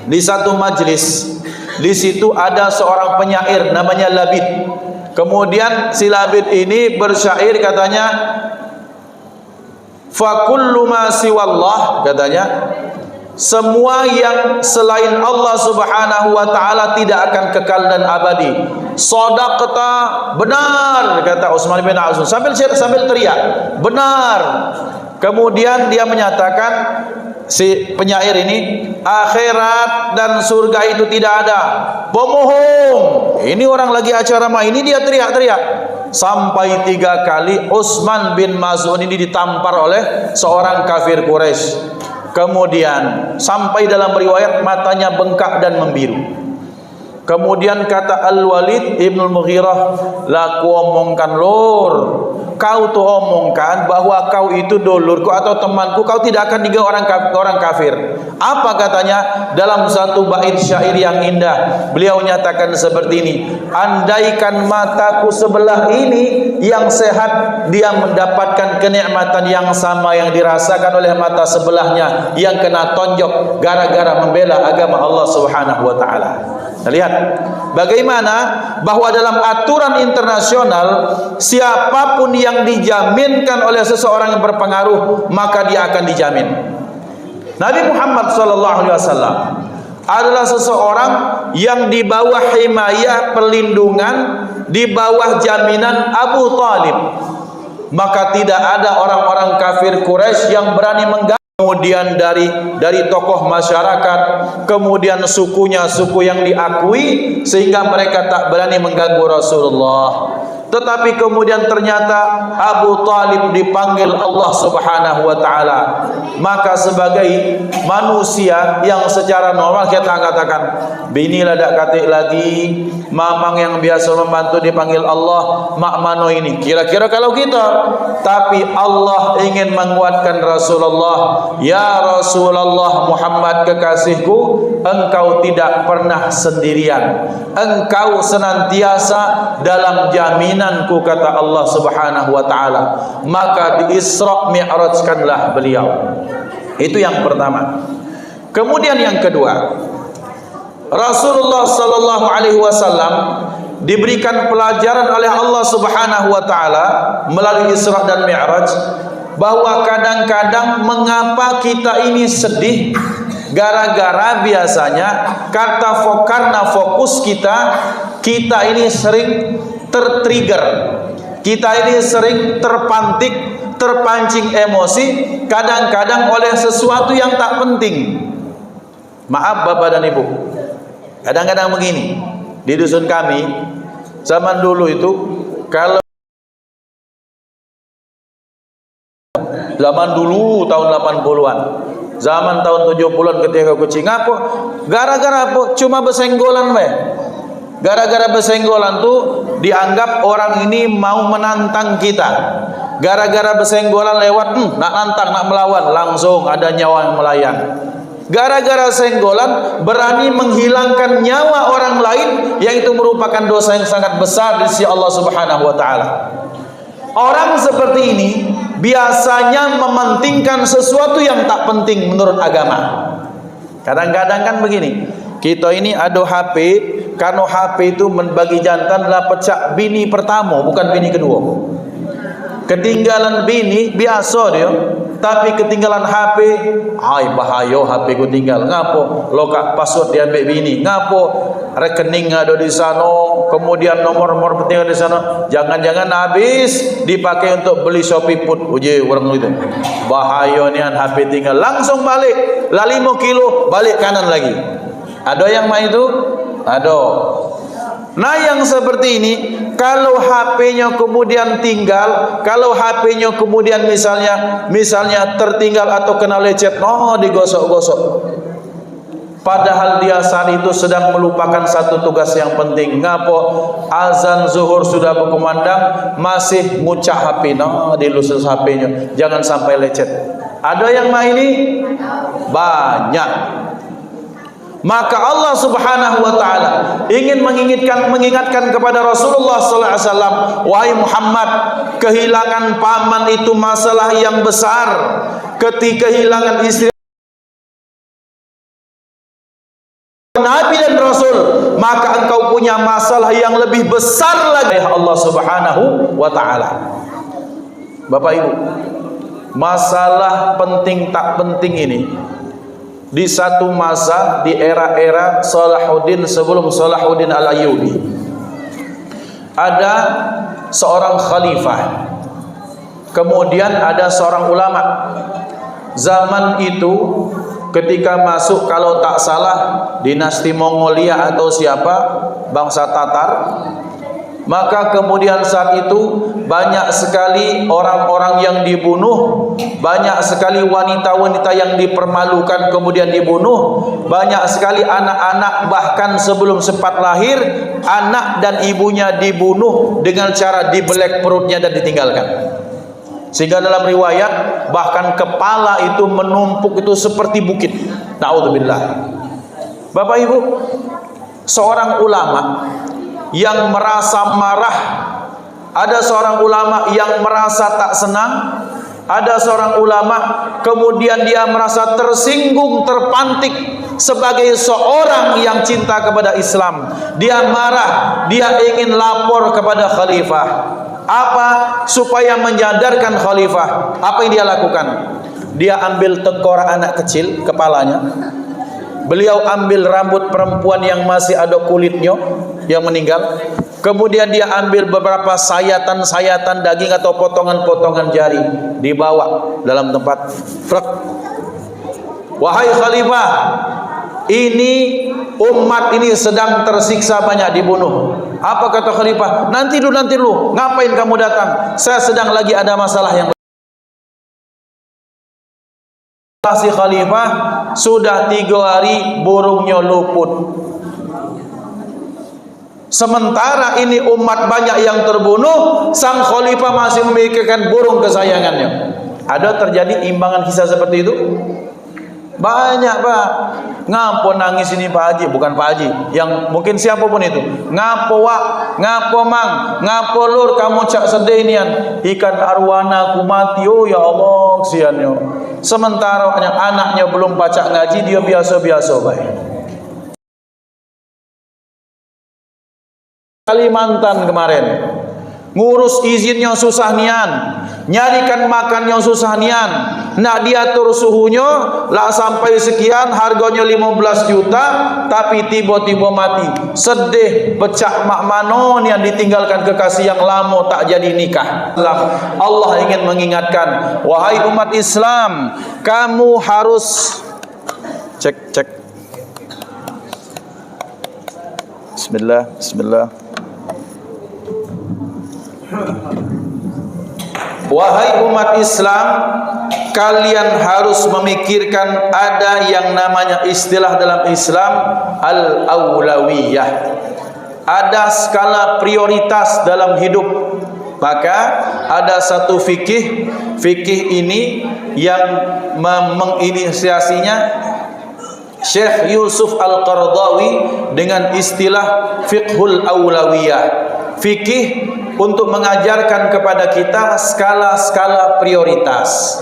Di satu majlis, di situ ada seorang penyair namanya Labid. Kemudian si Labid ini bersyair, katanya, "Fa kullu ma siwallah," katanya, semua yang selain Allah Subhanahu wa ta'ala tidak akan kekal dan abadi. "Shadaqta," benar, kata Utsman bin Affan sambil teriak, "benar." Kemudian dia menyatakan, si penyair ini, "Akhirat dan surga itu tidak ada." "Pemohong." Ini orang lagi acara mah, ini dia teriak-teriak. Sampai 3 kali Utsman bin Maz'un ini ditampar oleh seorang kafir Quraisy. Kemudian sampai dalam riwayat matanya bengkak dan membiru. Kemudian kata Al-Walid ibn Mughirah, "Lah ku omongkan lor, kau tuh omongkan bahwa kau itu dulurku atau temanku, kau tidak akan diganggu orang kafir." Apa katanya? Dalam satu bait syair yang indah, beliau nyatakan seperti ini, "Andaikan mataku sebelah ini yang sehat, dia mendapatkan kenikmatan yang sama yang dirasakan oleh mata sebelahnya yang kena tonjok gara-gara membela agama Allah Subhanahu wa ta'ala." Nah, lihat bagaimana bahwa dalam aturan internasional, siapapun yang dijaminkan oleh seseorang yang berpengaruh, maka dia akan dijamin. Nabi Muhammad SAW adalah seseorang yang di bawah himayah, perlindungan, di bawah jaminan Abu Talib. Maka tidak ada orang-orang kafir Quraisy yang berani mengganggu. Kemudian dari tokoh masyarakat, kemudian sukunya suku yang diakui, sehingga mereka tak berani mengganggu Rasulullah. Tetapi kemudian ternyata Abu Talib dipanggil Allah Subhanahu wa ta'ala. Maka sebagai manusia yang secara normal kita katakan, "Binilah dak katik lagi, mamang yang biasa membantu dipanggil Allah, mak mano ini." Kira-kira kalau kita, tapi Allah ingin menguatkan Rasulullah. "Ya Rasulullah Muhammad kekasihku, engkau tidak pernah sendirian. Engkau senantiasa dalam jaminanku," kata Allah Subhanahu wa ta'ala. Maka di Isra Mi'rajkanlah beliau. Itu yang pertama. Kemudian yang kedua, Rasulullah sallallahu alaihi wasallam diberikan pelajaran oleh Allah Subhanahu wa ta'ala melalui Isra dan Mi'raj, bahwa kadang-kadang mengapa kita ini sedih, gara-gara biasanya karena fokus kita ini sering tertrigger, kita ini sering terpancing emosi, kadang-kadang oleh sesuatu yang tak penting. Maaf Bapak dan Ibu, kadang-kadang begini di dusun kami zaman dulu itu, kalau zaman dulu tahun 80-an, zaman tahun 70-an ketika kucing apa, gara-gara apa? Cuma bersenggolan weh. Gara-gara bersenggolan tuh dianggap orang ini mau menantang kita. Gara-gara bersenggolan lewat, nak nantang, nak melawan, langsung ada nyawa yang melayang. gara-gara senggolan berani menghilangkan nyawa orang lain, yang itu merupakan dosa yang sangat besar di sisi Allah Subhanahu wa taala. Orang seperti ini biasanya mementingkan sesuatu yang tak penting menurut agama. Kadang-kadang kan begini, kita ini ada HP, karena HP itu bagi jantan adalah pecah bini pertama, bukan bini kedua. Ketinggalan bini biasa dia, tapi ketinggalan HP, ay bahaya HP ku tinggal. Ngapo? Lokak password diambil bini. Ngapo? Rekening ada di sana, kemudian nomor-nomor penting ada di sana. Jangan-jangan habis dipakai untuk beli Shopee Food. Uji orang itu. Bahaya nian HP tinggal. Langsung balik. Lah 5 kilo balik kanan lagi. Ada yang main itu? Ada. Nah yang seperti ini, kalau HP-nya kemudian tinggal, kalau HP-nya kemudian misalnya tertinggal atau kena lecet, digosok-gosok. Padahal dia saat itu sedang melupakan satu tugas yang penting. Ngapo? Azan zuhur sudah berkumandang, masih ngucak HP, dilusus HP-nya. Jangan sampai lecet. Ada yang maini? Banyak. Maka Allah Subhanahu wa taala ingin mengingatkan kepada Rasulullah sallallahu alaihi wasallam, wahai Muhammad, kehilangan paman itu masalah yang besar. Ketika kehilangan istri Nabi dan Rasul, maka engkau punya masalah yang lebih besar lagi Allah Subhanahu wa taala. Bapak Ibu, masalah penting tak penting ini di satu masa, di era-era Salahuddin sebelum Salahuddin Al-Ayyubi, ada seorang khalifah, kemudian ada seorang ulama. Zaman itu ketika masuk, kalau tak salah, dinasti Mongolia atau siapa, bangsa Tatar, maka kemudian saat itu banyak sekali orang-orang yang dibunuh, banyak sekali wanita-wanita yang dipermalukan kemudian dibunuh, banyak sekali anak-anak bahkan sebelum sempat lahir anak dan ibunya dibunuh dengan cara dibelek perutnya dan ditinggalkan. Sehingga dalam riwayat bahkan kepala itu menumpuk itu seperti bukit. Na'udzubillah. Bapak Ibu, seorang ulama yang merasa marah, ada seorang ulama yang merasa tak senang, ada seorang ulama kemudian dia merasa tersinggung, terpantik sebagai seorang yang cinta kepada Islam. Dia marah, dia ingin lapor kepada khalifah. Apa? Supaya menyadarkan khalifah. Apa yang dia lakukan? Dia ambil tekor anak kecil, kepalanya. Beliau ambil rambut perempuan yang masih ada kulitnya yang meninggal. Kemudian dia ambil beberapa sayatan-sayatan daging atau potongan-potongan jari, dibawa dalam tempat. Wahai khalifah, ini umat ini sedang tersiksa, banyak dibunuh. Apa kata khalifah? Nanti dulu. Ngapain kamu datang? Saya sedang lagi ada masalah yang si khalifah sudah 3 hari burungnya luput. Sementara ini umat banyak yang terbunuh, sang khalifah masih memikirkan burung kesayangannya. Ada terjadi imbangan kisah seperti itu? Banyak, Pak. Ngapo nangis ini Pak Haji? Bukan Pak Haji, yang mungkin siapapun itu. Ngapo Wak, ngapo Mang, ngapo Lur, kamu cak sedih nian. Ikan arwana ku mati, oh ya Allah, kesiannya. Sementara anaknya belum baca ngaji, dia biasa-biasa baik. Kalimantan kemarin, ngurus izinnya susah nian, nyarikan makannya susah nian, nak diatur suhunya lah sampai sekian, harganya 15 juta, tapi tiba-tiba mati. Sedih, pecah mak manon yang ditinggalkan kekasih yang lama tak jadi nikah. Allah ingin mengingatkan, wahai umat Islam, kamu harus cek. Bismillah. Wahai umat Islam, kalian harus memikirkan ada yang namanya istilah dalam Islam al-awlawiyah. Ada skala prioritas dalam hidup. Maka ada satu fikih ini yang menginisiasinya Syekh Yusuf Al-Qaradawi dengan istilah fiqhul aulawiyah, fikih untuk mengajarkan kepada kita skala-skala prioritas.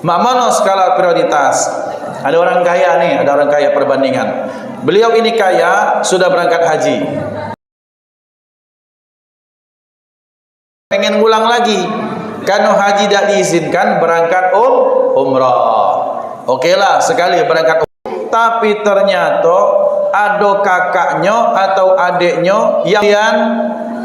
Mana skala prioritas? Ada orang kaya nih, ada orang kaya perbandingan. Beliau ini kaya, sudah berangkat haji. Pengen ulang lagi. Karena haji tidak diizinkan, berangkat umrah. Okelah, sekali berangkat umrah. Tapi ternyata ada kakaknya atau adiknya yang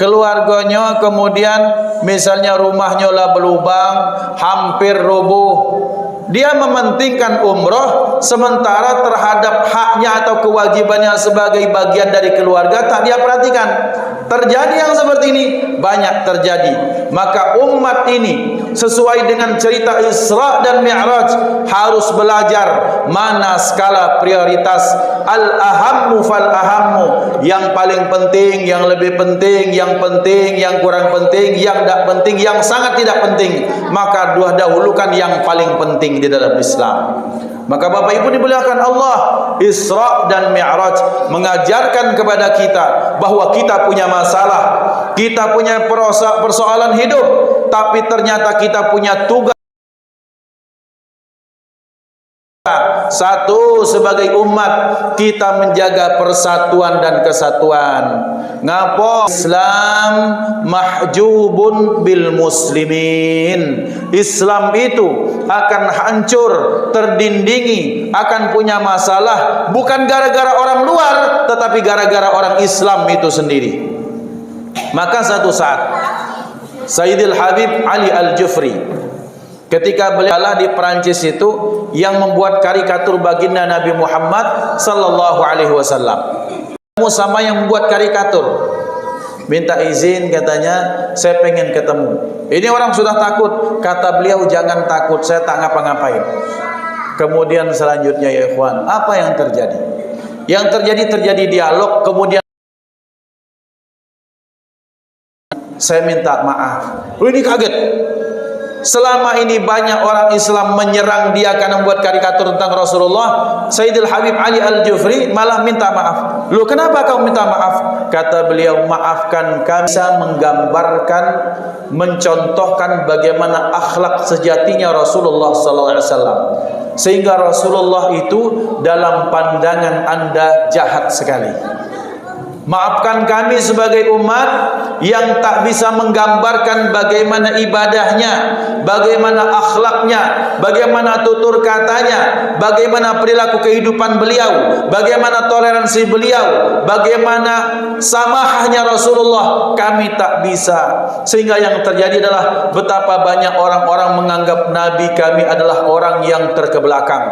keluarganya kemudian misalnya rumahnya lah berlubang, hampir roboh. Dia mementingkan umrah sementara terhadap haknya atau kewajibannya sebagai bagian dari keluarga tak dia perhatikan. Terjadi yang seperti ini, banyak terjadi. Maka umat ini sesuai dengan cerita Isra dan Mi'raj harus belajar mana skala prioritas, al-ahammu fal-ahammu, yang paling penting, yang lebih penting, yang kurang penting, yang tidak penting, yang sangat tidak penting. Maka dahulukan yang paling penting di dalam Islam. Maka Bapak Ibu dimuliakan Allah, Isra dan Mi'raj mengajarkan kepada kita bahwa kita punya masalah, kita punya persoalan hidup, tapi ternyata kita punya tugas. Satu, sebagai umat kita menjaga persatuan dan kesatuan. Ngapa? Islam mahjubun bil muslimin. Islam itu akan hancur, terdindingi, akan punya masalah bukan gara-gara orang luar, tetapi gara-gara orang Islam itu sendiri. Maka satu saat Sayyidil Habib Ali Al-Jufri, ketika beliau di Perancis itu yang membuat karikatur baginda Nabi Muhammad sallallahu alaihi wasallam, sama yang membuat karikatur, minta izin, katanya saya pengen ketemu. Ini orang sudah takut, kata beliau jangan takut, saya tak ngapa-ngapain. Kemudian selanjutnya ya ikhwan, apa yang terjadi? Yang terjadi dialog, kemudian saya minta maaf. Ini kaget. Selama ini banyak orang Islam menyerang dia karena membuat karikatur tentang Rasulullah. Sayyidil Habib Ali Al-Jufri malah minta maaf. Loh, kenapa kau minta maaf? Kata beliau, maafkan kami bisa menggambarkan, mencontohkan bagaimana akhlak sejatinya Rasulullah SAW. Sehingga Rasulullah itu dalam pandangan Anda jahat sekali. Maafkan kami sebagai umat yang tak bisa menggambarkan bagaimana ibadahnya, bagaimana akhlaknya, bagaimana tutur katanya, bagaimana perilaku kehidupan beliau, bagaimana toleransi beliau, bagaimana samahnya Rasulullah. Kami tak bisa. Sehingga yang terjadi adalah betapa banyak orang-orang menganggap Nabi kami adalah orang yang terkebelakang,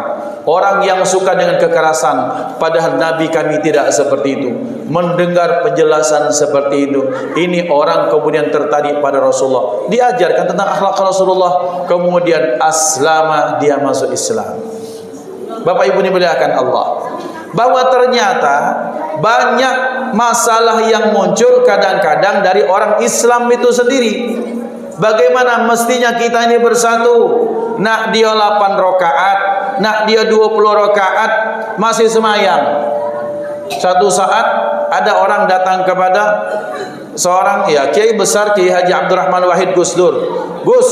orang yang suka dengan kekerasan, padahal Nabi kami tidak seperti itu. Mendengar penjelasan seperti itu, ini orang kemudian tertarik pada Rasulullah, diajarkan tentang akhlak Rasulullah, kemudian aslama, dia masuk Islam. Bapak Ibu dimuliakan Allah, bahwa ternyata banyak masalah yang muncul kadang-kadang dari orang Islam itu sendiri. Bagaimana mestinya kita ini bersatu? Nak dia 8 rakaat, nak dia 20 rakaat masih semayang. Satu saat ada orang datang kepada seorang kiai besar, Kiai Haji Abdurrahman Wahid Gus Dur. Gus,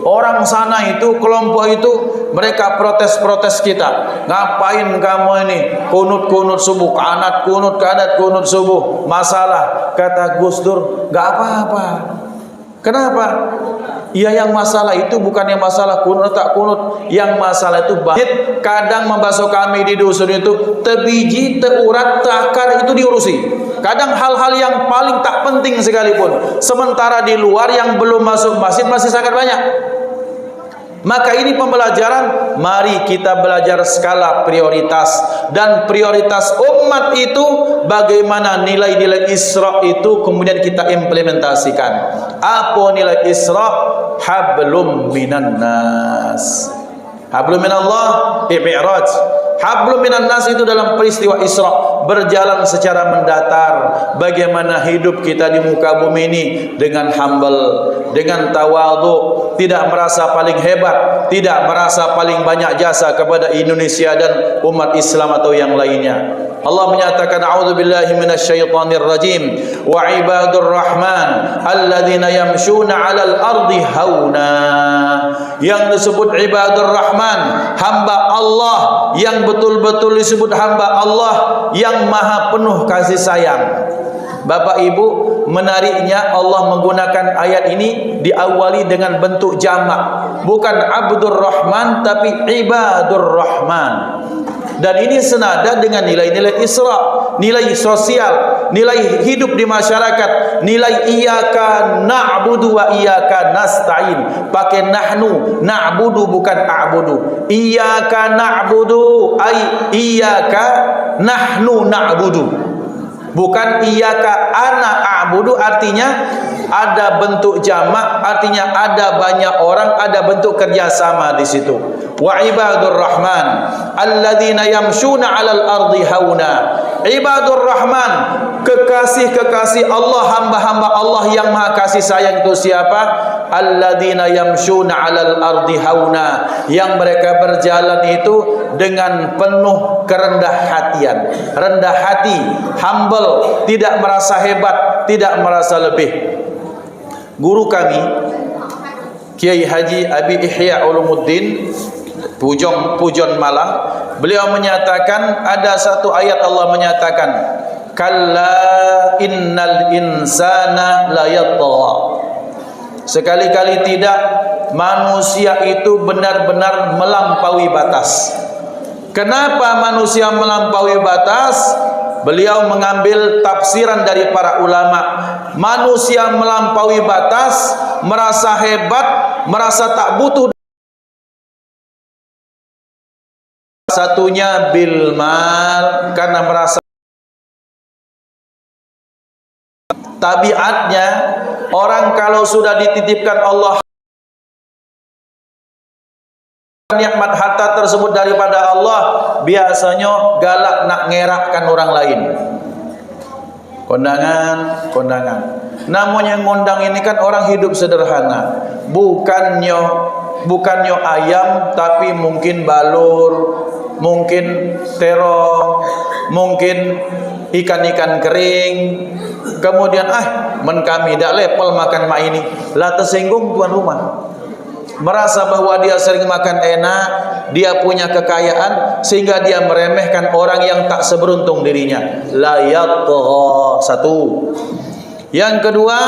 orang sana itu, kelompok itu, mereka protes-protes kita. Ngapain kamu ini kunut-kunut subuh, kanat kunut subuh? Masalah. Kata Gus Dur, gak apa-apa. Kenapa? Ya, yang masalah itu bukan yang masalah kunut tak kunut, yang masalah itu bahit. Kadang membasuh kami di dusun itu tebiji, teurat, takar itu diurusi. Kadang hal-hal yang paling tak penting sekalipun, sementara di luar yang belum masuk masjid masih sangat banyak. Maka ini pembelajaran, mari kita belajar skala prioritas, dan prioritas umat itu bagaimana nilai-nilai Isra itu kemudian kita implementasikan. Apa nilai Isra? Hablum minan nas. Hablum minallah, Mi'raj. Hablum minan nas itu dalam peristiwa Isra, berjalan secara mendatar. Bagaimana hidup kita di muka bumi ini dengan humble, dengan tawadhu, tidak merasa paling hebat, tidak merasa paling banyak jasa kepada Indonesia dan umat Islam atau yang lainnya. Allah menyatakan a'udzubillahi minasyaitonir rajim wa ibadur rahman alladzina yamshuna 'alal ardi hauna. Yang disebut ibadur rahman, hamba Allah yang betul-betul disebut hamba Allah yang maha penuh kasih sayang. Bapak Ibu, menariknya Allah menggunakan ayat ini diawali dengan bentuk jamak, bukan Abdur Rahman tapi Ibadur Rahman. Dan ini senada dengan nilai-nilai Isra, nilai sosial, nilai hidup di masyarakat, nilai iyyaka na'budu wa iyyaka nasta'in. Pakai nahnu, na'budu bukan a'budu. Iyyaka na'budu ay iyyaka nahnu na'budu. Bukan iyyaka ana a'budu, artinya ada bentuk jamak, artinya ada banyak orang, ada bentuk kerjasama di situ. Wa ibadur rahman alladzina yamshuna 'alal ardi hauna. Ibadur rahman, kekasih-kekasih Allah, hamba-hamba Allah yang maha kasih sayang itu siapa? Alladzina yamshuna 'alal ardi hauna, yang mereka berjalan itu dengan penuh kerendah hatian, rendah hati, humble, tidak merasa hebat, tidak merasa lebih. Guru kami Kiai Haji Abi Ihya Ulumuddin Pujon Malang, beliau menyatakan ada satu ayat Allah menyatakan kalla innal insana la yatgha. Sekali-kali tidak, manusia itu benar-benar melampaui batas. Kenapa manusia melampaui batas? Beliau mengambil tafsiran dari para ulama. Manusia melampaui batas, merasa hebat, merasa tak butuh. Satunya bil mal, karena merasa tabiatnya orang kalau sudah dititipkan Allah nikmat harta tersebut daripada Allah, biasanya galak nak ngerakkan orang lain. Kondangan. Namun yang ngundang ini kan orang hidup sederhana. Bukannya ayam, tapi mungkin balur, mungkin terong, mungkin ikan-ikan kering. Kemudian men kami dak lepel makan mak ini. Lah tersinggung tuan rumah. Merasa bahwa dia sering makan enak, dia punya kekayaan, sehingga dia meremehkan orang yang tak seberuntung dirinya. La yatgha. Satu. Yang kedua,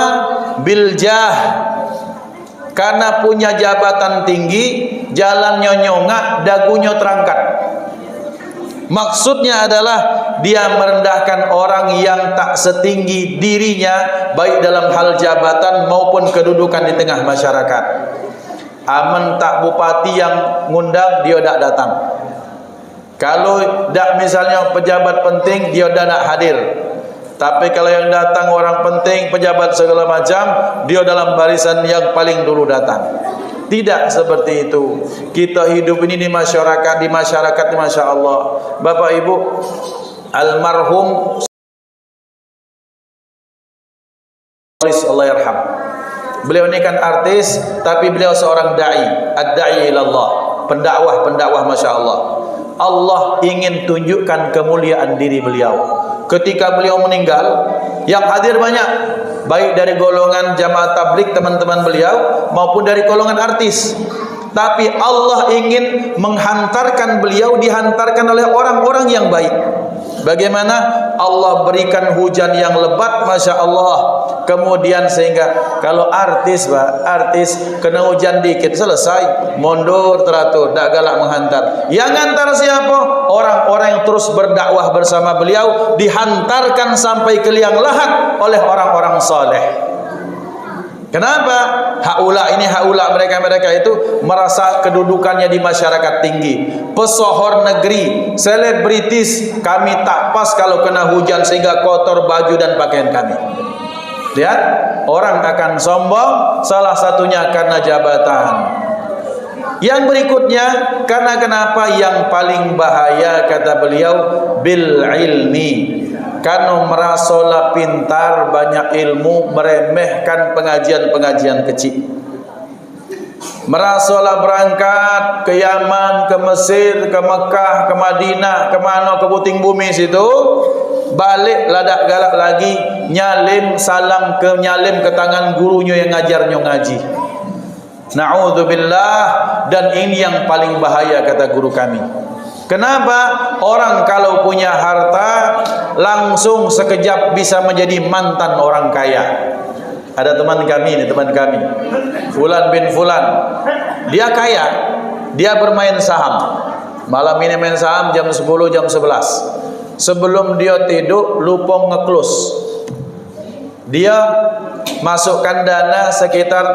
biljah. Karena punya jabatan tinggi, jalannya nyongak, dagunya terangkat. Maksudnya adalah dia merendahkan orang yang tak setinggi dirinya, baik dalam hal jabatan maupun kedudukan di tengah masyarakat. Aman tak bupati yang ngundang, dia tak datang. Kalau dak misalnya pejabat penting, dia dah nak hadir. Tapi kalau yang datang orang penting, pejabat segala macam, dia dalam barisan yang paling dulu datang. Tidak seperti itu. Kita hidup ini di masyarakat, Masya Allah. Bapak Ibu, almarhum Allah yarham. Beliau ini kan artis, tapi beliau seorang da'i, ad-da'i ilallah, pendakwah Masya Allah. Allah ingin tunjukkan kemuliaan diri beliau. Ketika beliau meninggal, yang hadir banyak, baik dari golongan jamaah tabligh teman-teman beliau maupun dari golongan artis. Tapi Allah ingin menghantarkan beliau, dihantarkan oleh orang-orang yang baik. Bagaimana Allah berikan hujan yang lebat, Masya Allah. Kemudian sehingga kalau artis kena hujan dikit selesai, mundur teratur, tak galak menghantar. Yang hantar siapa? Orang-orang yang terus berdakwah bersama beliau, dihantarkan sampai ke liang lahat oleh orang-orang saleh. Kenapa? Haula mereka itu merasa kedudukannya di masyarakat tinggi. Pesohor negeri, selebritis, kami tak pas kalau kena hujan sehingga kotor baju dan pakaian kami. Lihat, orang akan sombong, salah satunya karena jabatan. Yang berikutnya, karena kenapa? Yang paling bahaya kata beliau, bil ilmi. Karena merasalah pintar, banyak ilmu, meremehkan pengajian-pengajian kecil. Merasalah berangkat ke Yaman, ke Mesir, ke Mekah, ke Madinah, ke mana, ke puting bumi situ. Balik ladak galak lagi, nyalim ke tangan gurunya yang ngajarnya ngaji. Na'udzubillah. Dan ini yang paling bahaya kata guru kami. Kenapa? Orang kalau punya harta langsung sekejap bisa menjadi mantan orang kaya. Ada teman kami ini, teman kami, Fulan bin Fulan. Dia kaya, dia bermain saham. Malam ini main saham jam 10, jam 11. Sebelum dia tidur lupa ngeklus. Dia masukkan dana sekitar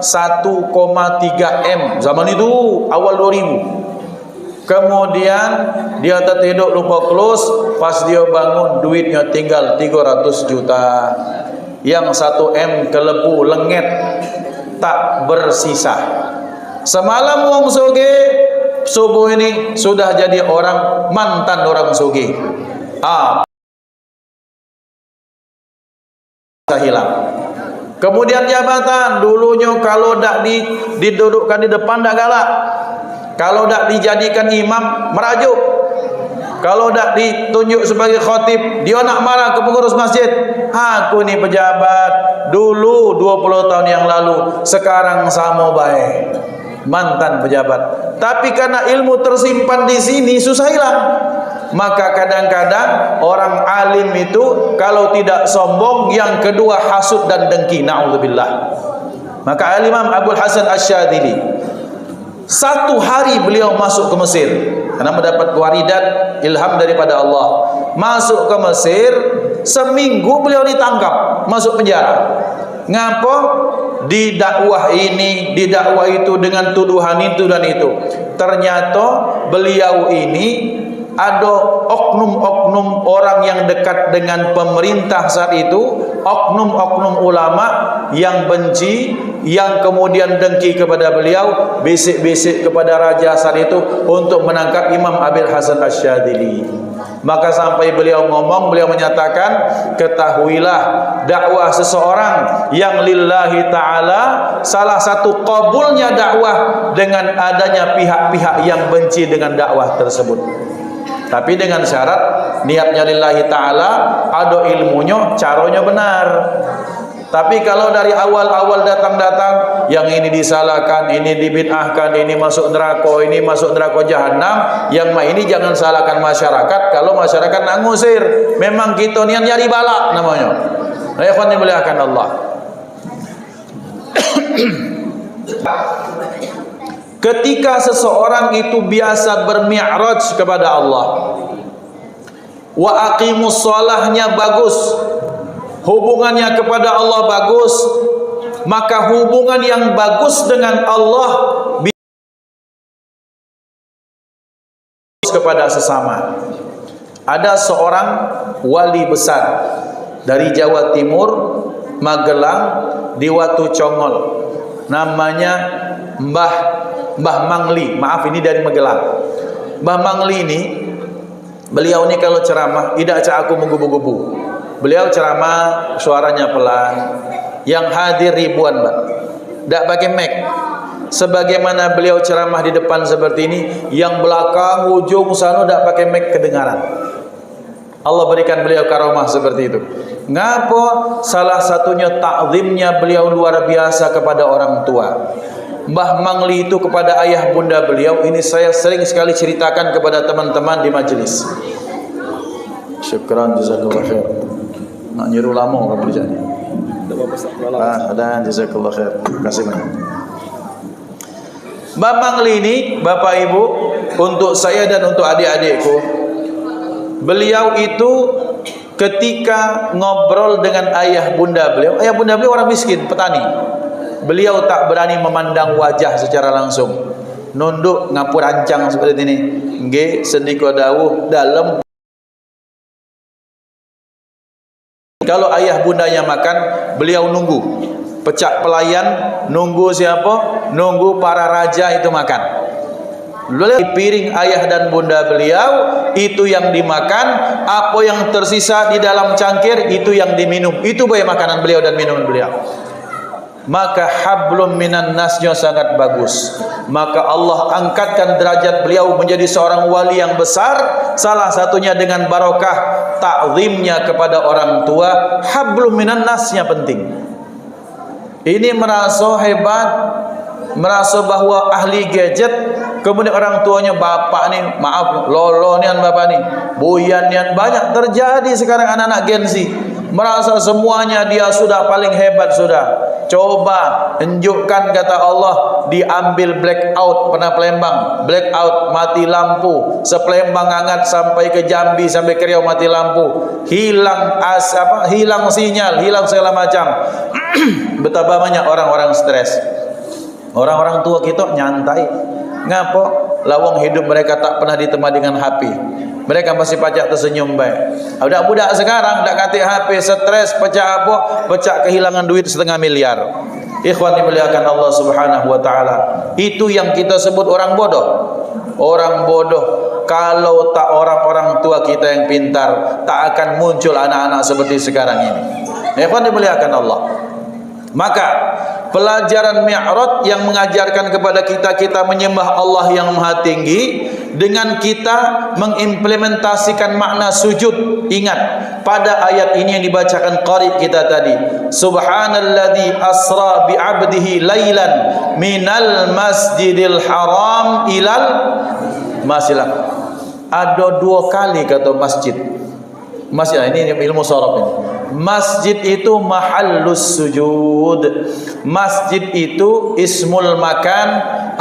1,3 M zaman itu awal 2000. Kemudian dia tertidur lupa close, pas dia bangun duitnya tinggal 300 juta. Yang 1 M kelebu lengket tak bersisa. Semalam wong soge, subuh ini sudah jadi orang mantan orang soge. Hilang. Kemudian jabatan, dulunya kalau dak didudukkan di depan dak galak. Kalau dak dijadikan imam merajuk. Kalau dak ditunjuk sebagai khatib, dia nak marah ke pengurus masjid. Aku ni pejabat dulu 20 tahun yang lalu, sekarang sama baik. Mantan pejabat. Tapi karena ilmu tersimpan di sini susah hilang. Maka kadang-kadang orang alim itu kalau tidak sombong, yang kedua hasud dan dengki. Na'udzubillah. Maka Imam Abdul Hasan Asy-Syadzili, satu hari beliau masuk ke Mesir karena mendapat waridat ilham daripada Allah. Masuk ke Mesir, seminggu beliau ditangkap, masuk penjara. Ngapa? Di dakwah ini, di dakwah itu dengan tuduhan itu dan itu. Ternyata beliau ini ada oknum-oknum orang yang dekat dengan pemerintah saat itu, oknum-oknum ulama yang benci, yang kemudian dengki kepada beliau, bisik-bisik kepada raja saat itu untuk menangkap Imam Abdul Hasan Asy-Syadzili. Maka sampai beliau ngomong, beliau menyatakan, ketahuilah dakwah seseorang yang lillahi ta'ala, salah satu qabulnya dakwah dengan adanya pihak-pihak yang benci dengan dakwah tersebut. Tapi dengan syarat niatnya lillahi ta'ala, ada ilmunya, caranya benar. Tapi kalau dari awal-awal datang-datang, yang ini disalahkan, ini dibid'ahkan, ini masuk neraka jahanam, yang ini jangan salahkan masyarakat. Kalau masyarakat nak ngusir, memang kita niat nyari balak namanya. Nah, ikhwan dimuliakan Allah. Ketika seseorang itu biasa bermi'raj kepada Allah, wa aqimus sholahnya bagus, hubungannya kepada Allah bagus, maka hubungan yang bagus dengan Allah kepada sesama. Ada seorang wali besar dari Jawa Timur, Magelang, di Watu Congol, namanya Mbah Mangli. Maaf, ini dari Magelang. Mbah Mangli ini, beliau ini kalau ceramah tidak cak aku menggubu-gubu. Beliau ceramah suaranya pelan, yang hadir ribuan, Mbak. Tak pakai mic. Sebagaimana beliau ceramah di depan seperti ini, yang belakang ujung sana tak pakai mic kedengaran. Allah berikan beliau karomah seperti itu. Ngapa? Salah satunya ta'zimnya beliau luar biasa kepada orang tua. Mbah Mangli itu kepada ayah bunda beliau, ini saya sering sekali ceritakan kepada teman-teman di majelis. Syukran, jazakallah khair. Nak nyuruh lama kamu berjani. Ada jazakallah khair. Terima kasih banyak. Mbah Mangli ini, Bapak Ibu, untuk saya dan untuk adik-adikku, beliau itu ketika ngobrol dengan ayah bunda beliau orang miskin, petani. Beliau tak berani memandang wajah secara langsung. Nunduk ngapur ancang seperti ini. Nggih, sendika dawuh dalam. Kalau ayah bundanya makan, beliau nunggu. Pecak pelayan, nunggu siapa? Nunggu para raja itu makan. Lalu piring ayah dan bunda beliau itu yang dimakan, apa yang tersisa di dalam cangkir itu yang diminum. Itu baik makanan beliau dan minuman beliau. maka hablum minan nasnya sangat bagus. Maka Allah angkatkan derajat beliau menjadi seorang wali yang besar, salah satunya dengan barokah ta'zimnya kepada orang tua. Hablum minan nasnya penting. Ini merasa hebat, merasa bahwa ahli gadget, kemudian orang tuanya bapak nih, maaf lolo nian bapak nih, buyan nian, banyak terjadi sekarang anak-anak Gen Z. Merasa semuanya dia sudah paling hebat sudah. Coba tunjukkan kata Allah, diambil blackout pernah Palembang, blackout mati lampu, sepelembang hangat sampai ke Jambi sampai ke Riau mati lampu, hilang hilang sinyal, hilang segala macam. Betapa banyak orang-orang stres. Orang-orang tua kita nyantai. Ngapo? Lawang hidup mereka tak pernah ditemani dengan HP. Mereka masih pacak tersenyum baik. Budak-budak sekarang dak katik HP, stres, pecah apa? Pecah kehilangan duit 1,5 miliar. Ikhwan dimuliakan Allah Subhanahu wa taala. Itu yang kita sebut orang bodoh. Orang bodoh. Kalau tak orang-orang tua kita yang pintar, tak akan muncul anak-anak seperti sekarang ini. Ikhwan dimuliakan Allah. Maka pelajaran Mi'raj yang mengajarkan kepada kita menyembah Allah yang Maha Tinggi dengan kita mengimplementasikan makna sujud. Ingat pada ayat ini yang dibacakan qari kita tadi, subhanalladzi asra bi 'abdihi lailan minal masjidil haram ilal masjid. Ada 2 kali kata masjid. Masjid ini ilmu sharaf ini. Masjid itu mahallus sujud. Masjid itu ismul makan,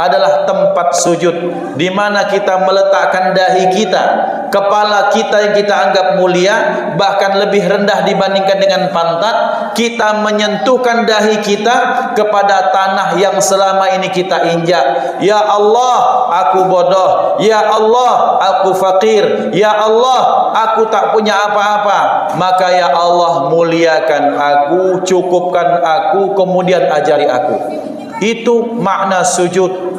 adalah tempat sujud di mana kita meletakkan dahi kita, kepala kita yang kita anggap mulia, bahkan lebih rendah dibandingkan dengan pantat. Kita menyentuhkan dahi kita kepada tanah yang selama ini kita injak. Ya Allah, aku bodoh. Ya Allah, aku fakir. Ya Allah, aku tak punya apa-apa. Maka ya Allah, muliakan aku, cukupkan aku, kemudian ajari aku. Itu makna sujud.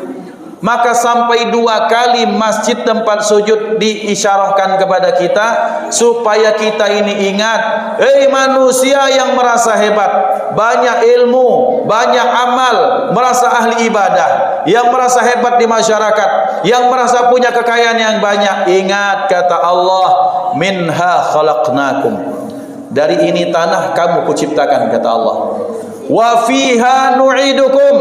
Maka sampai 2 kali masjid tempat sujud diisyarahkan kepada kita supaya kita ini ingat, manusia yang merasa hebat, banyak ilmu, banyak amal, merasa ahli ibadah, yang merasa hebat di masyarakat, yang merasa punya kekayaan yang banyak. Ingat kata Allah, minha khalaqnakum. Dari ini tanah kamu kuciptakan kata Allah. Wa fiha nu'idukum,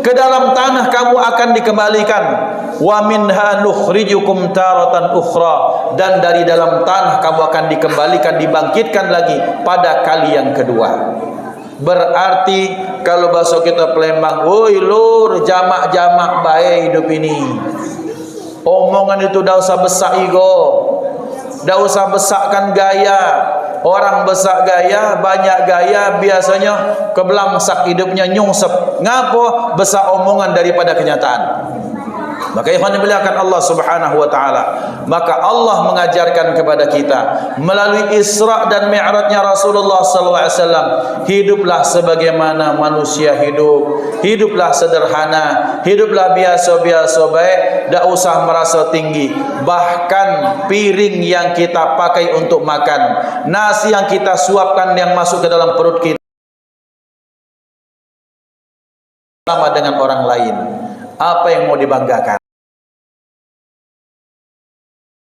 ke dalam tanah kamu akan dikembalikan. Wa minha nukhrijukum taratan ukhra, dan dari dalam tanah kamu akan dikembalikan, dibangkitkan lagi pada kali yang kedua. Berarti kalau bahasa kita Palembang, woi lur, jamak-jamak baik hidup ini. Omongan itu dah usah besak ego, dah usah besarkan gaya. Orang besar gaya, banyak gaya, biasanya kebelangsak hidupnya, nyungsep. Ngapo? Besar omongan daripada kenyataan. Maka ikhwan dimuliakan Allah Subhanahu wa taala, maka Allah mengajarkan kepada kita melalui Isra dan Mi'rajnya Rasulullah sallallahu alaihi wasallam, hiduplah sebagaimana manusia hidup. Hiduplah sederhana, hiduplah biasa-biasa baik, tak usah merasa tinggi. Bahkan piring yang kita pakai untuk makan, nasi yang kita suapkan yang masuk ke dalam perut kita sama dengan orang lain. Apa yang mau dibanggakan?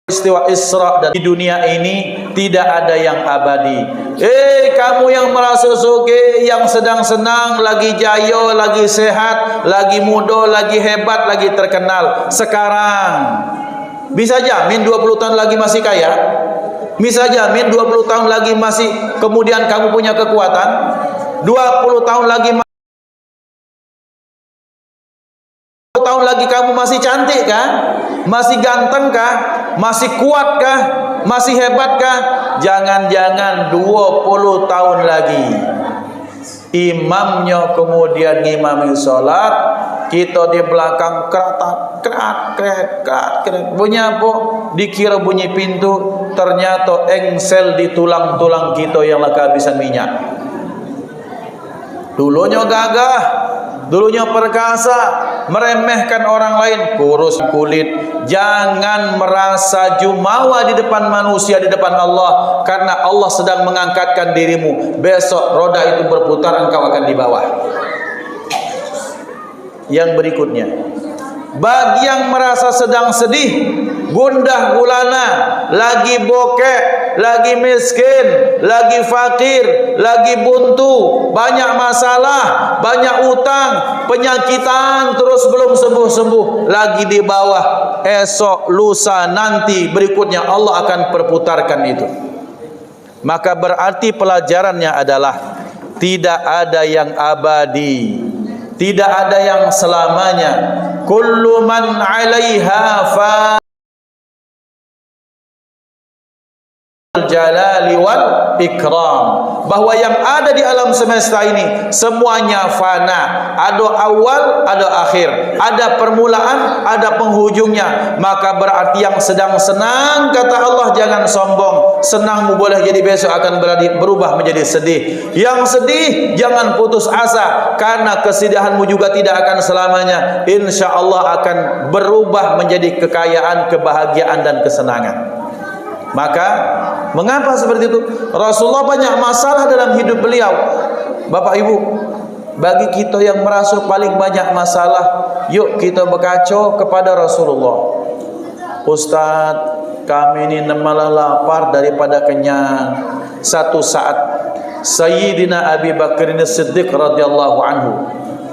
Peristiwa Isra dan di dunia ini tidak ada yang abadi. Kamu yang merasa suge, yang sedang senang, lagi jaya, lagi sehat, lagi muda, lagi hebat, lagi terkenal. Sekarang bisa jamin 20 tahun lagi masih kaya? Bisa jamin 20 tahun lagi masih kemudian kamu punya kekuatan? 20 tahun lagi kamu masih cantik kah? Masih ganteng kah? Masih kuat kah? Masih hebat kah? Jangan-jangan 20 tahun lagi imamnya kemudian ngimami sholat, kita di belakang krat, bunyi apa? Dikira bunyi pintu, ternyata engsel di tulang-tulang kita yang lagi kehabisan minyak. Dulunya gagah, dulunya perkasa, meremehkan orang lain, kurus kulit. Jangan merasa jumawa di depan manusia, di depan Allah, karena Allah sedang mengangkatkan dirimu. Besok roda itu berputar, engkau akan di bawah. yang berikutnya. Bagi yang merasa sedang sedih, gundah gulana, lagi bokek, lagi miskin, lagi fakir, lagi buntu, banyak masalah, banyak utang, penyakitan terus belum sembuh-sembuh, lagi di bawah, esok, lusa, nanti, berikutnya Allah akan perputarkan itu. Maka berarti pelajarannya adalah tidak ada yang abadi, tidak ada yang selamanya. Kullu man 'alaiha fan jalali wal ikram, bahwa yang ada di alam semesta ini semuanya fana, ada awal, ada akhir, ada permulaan, ada penghujungnya. Maka berarti yang sedang senang, kata Allah, jangan sombong. Senangmu boleh jadi besok akan berubah menjadi sedih. Yang sedih jangan putus asa, karena kesedihanmu juga tidak akan selamanya. Insya Allah akan berubah menjadi kekayaan, kebahagiaan dan kesenangan. Maka mengapa seperti itu? Rasulullah banyak masalah dalam hidup beliau. Bapak Ibu, bagi kita yang merasa paling banyak masalah, yuk kita berkaca kepada Rasulullah. Ustaz, kami ini malah lapar daripada kenyang. Satu saat Sayyidina Abi Bakar As-Siddiq radhiyallahu anhu,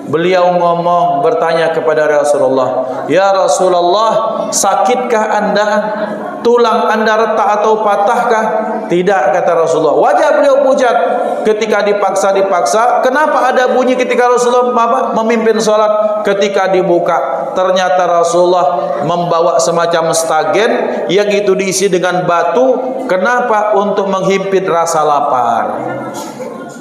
beliau ngomong, bertanya kepada Rasulullah, "Ya Rasulullah, sakitkah Anda? Tulang Anda retak atau patahkah?" "Tidak," kata Rasulullah. Wajah beliau pucat ketika dipaksa. Kenapa ada bunyi ketika Rasulullah memimpin sholat? Ketika dibuka, ternyata Rasulullah membawa semacam stagen yang itu diisi dengan batu. Kenapa? Untuk menghimpit rasa lapar.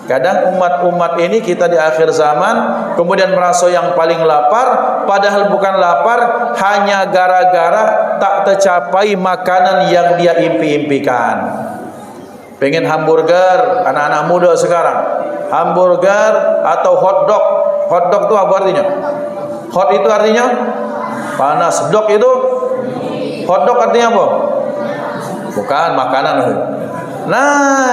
Kadang umat-umat ini kita di akhir zaman kemudian merasa yang paling lapar, padahal bukan lapar, hanya gara-gara tak tercapai makanan yang dia impi-impikan. Pengen hamburger, anak-anak muda sekarang, hamburger atau hotdog. Hotdog itu apa artinya? Hot itu artinya panas, dog itu, hotdog artinya apa? Bukan makanan itu. Nah,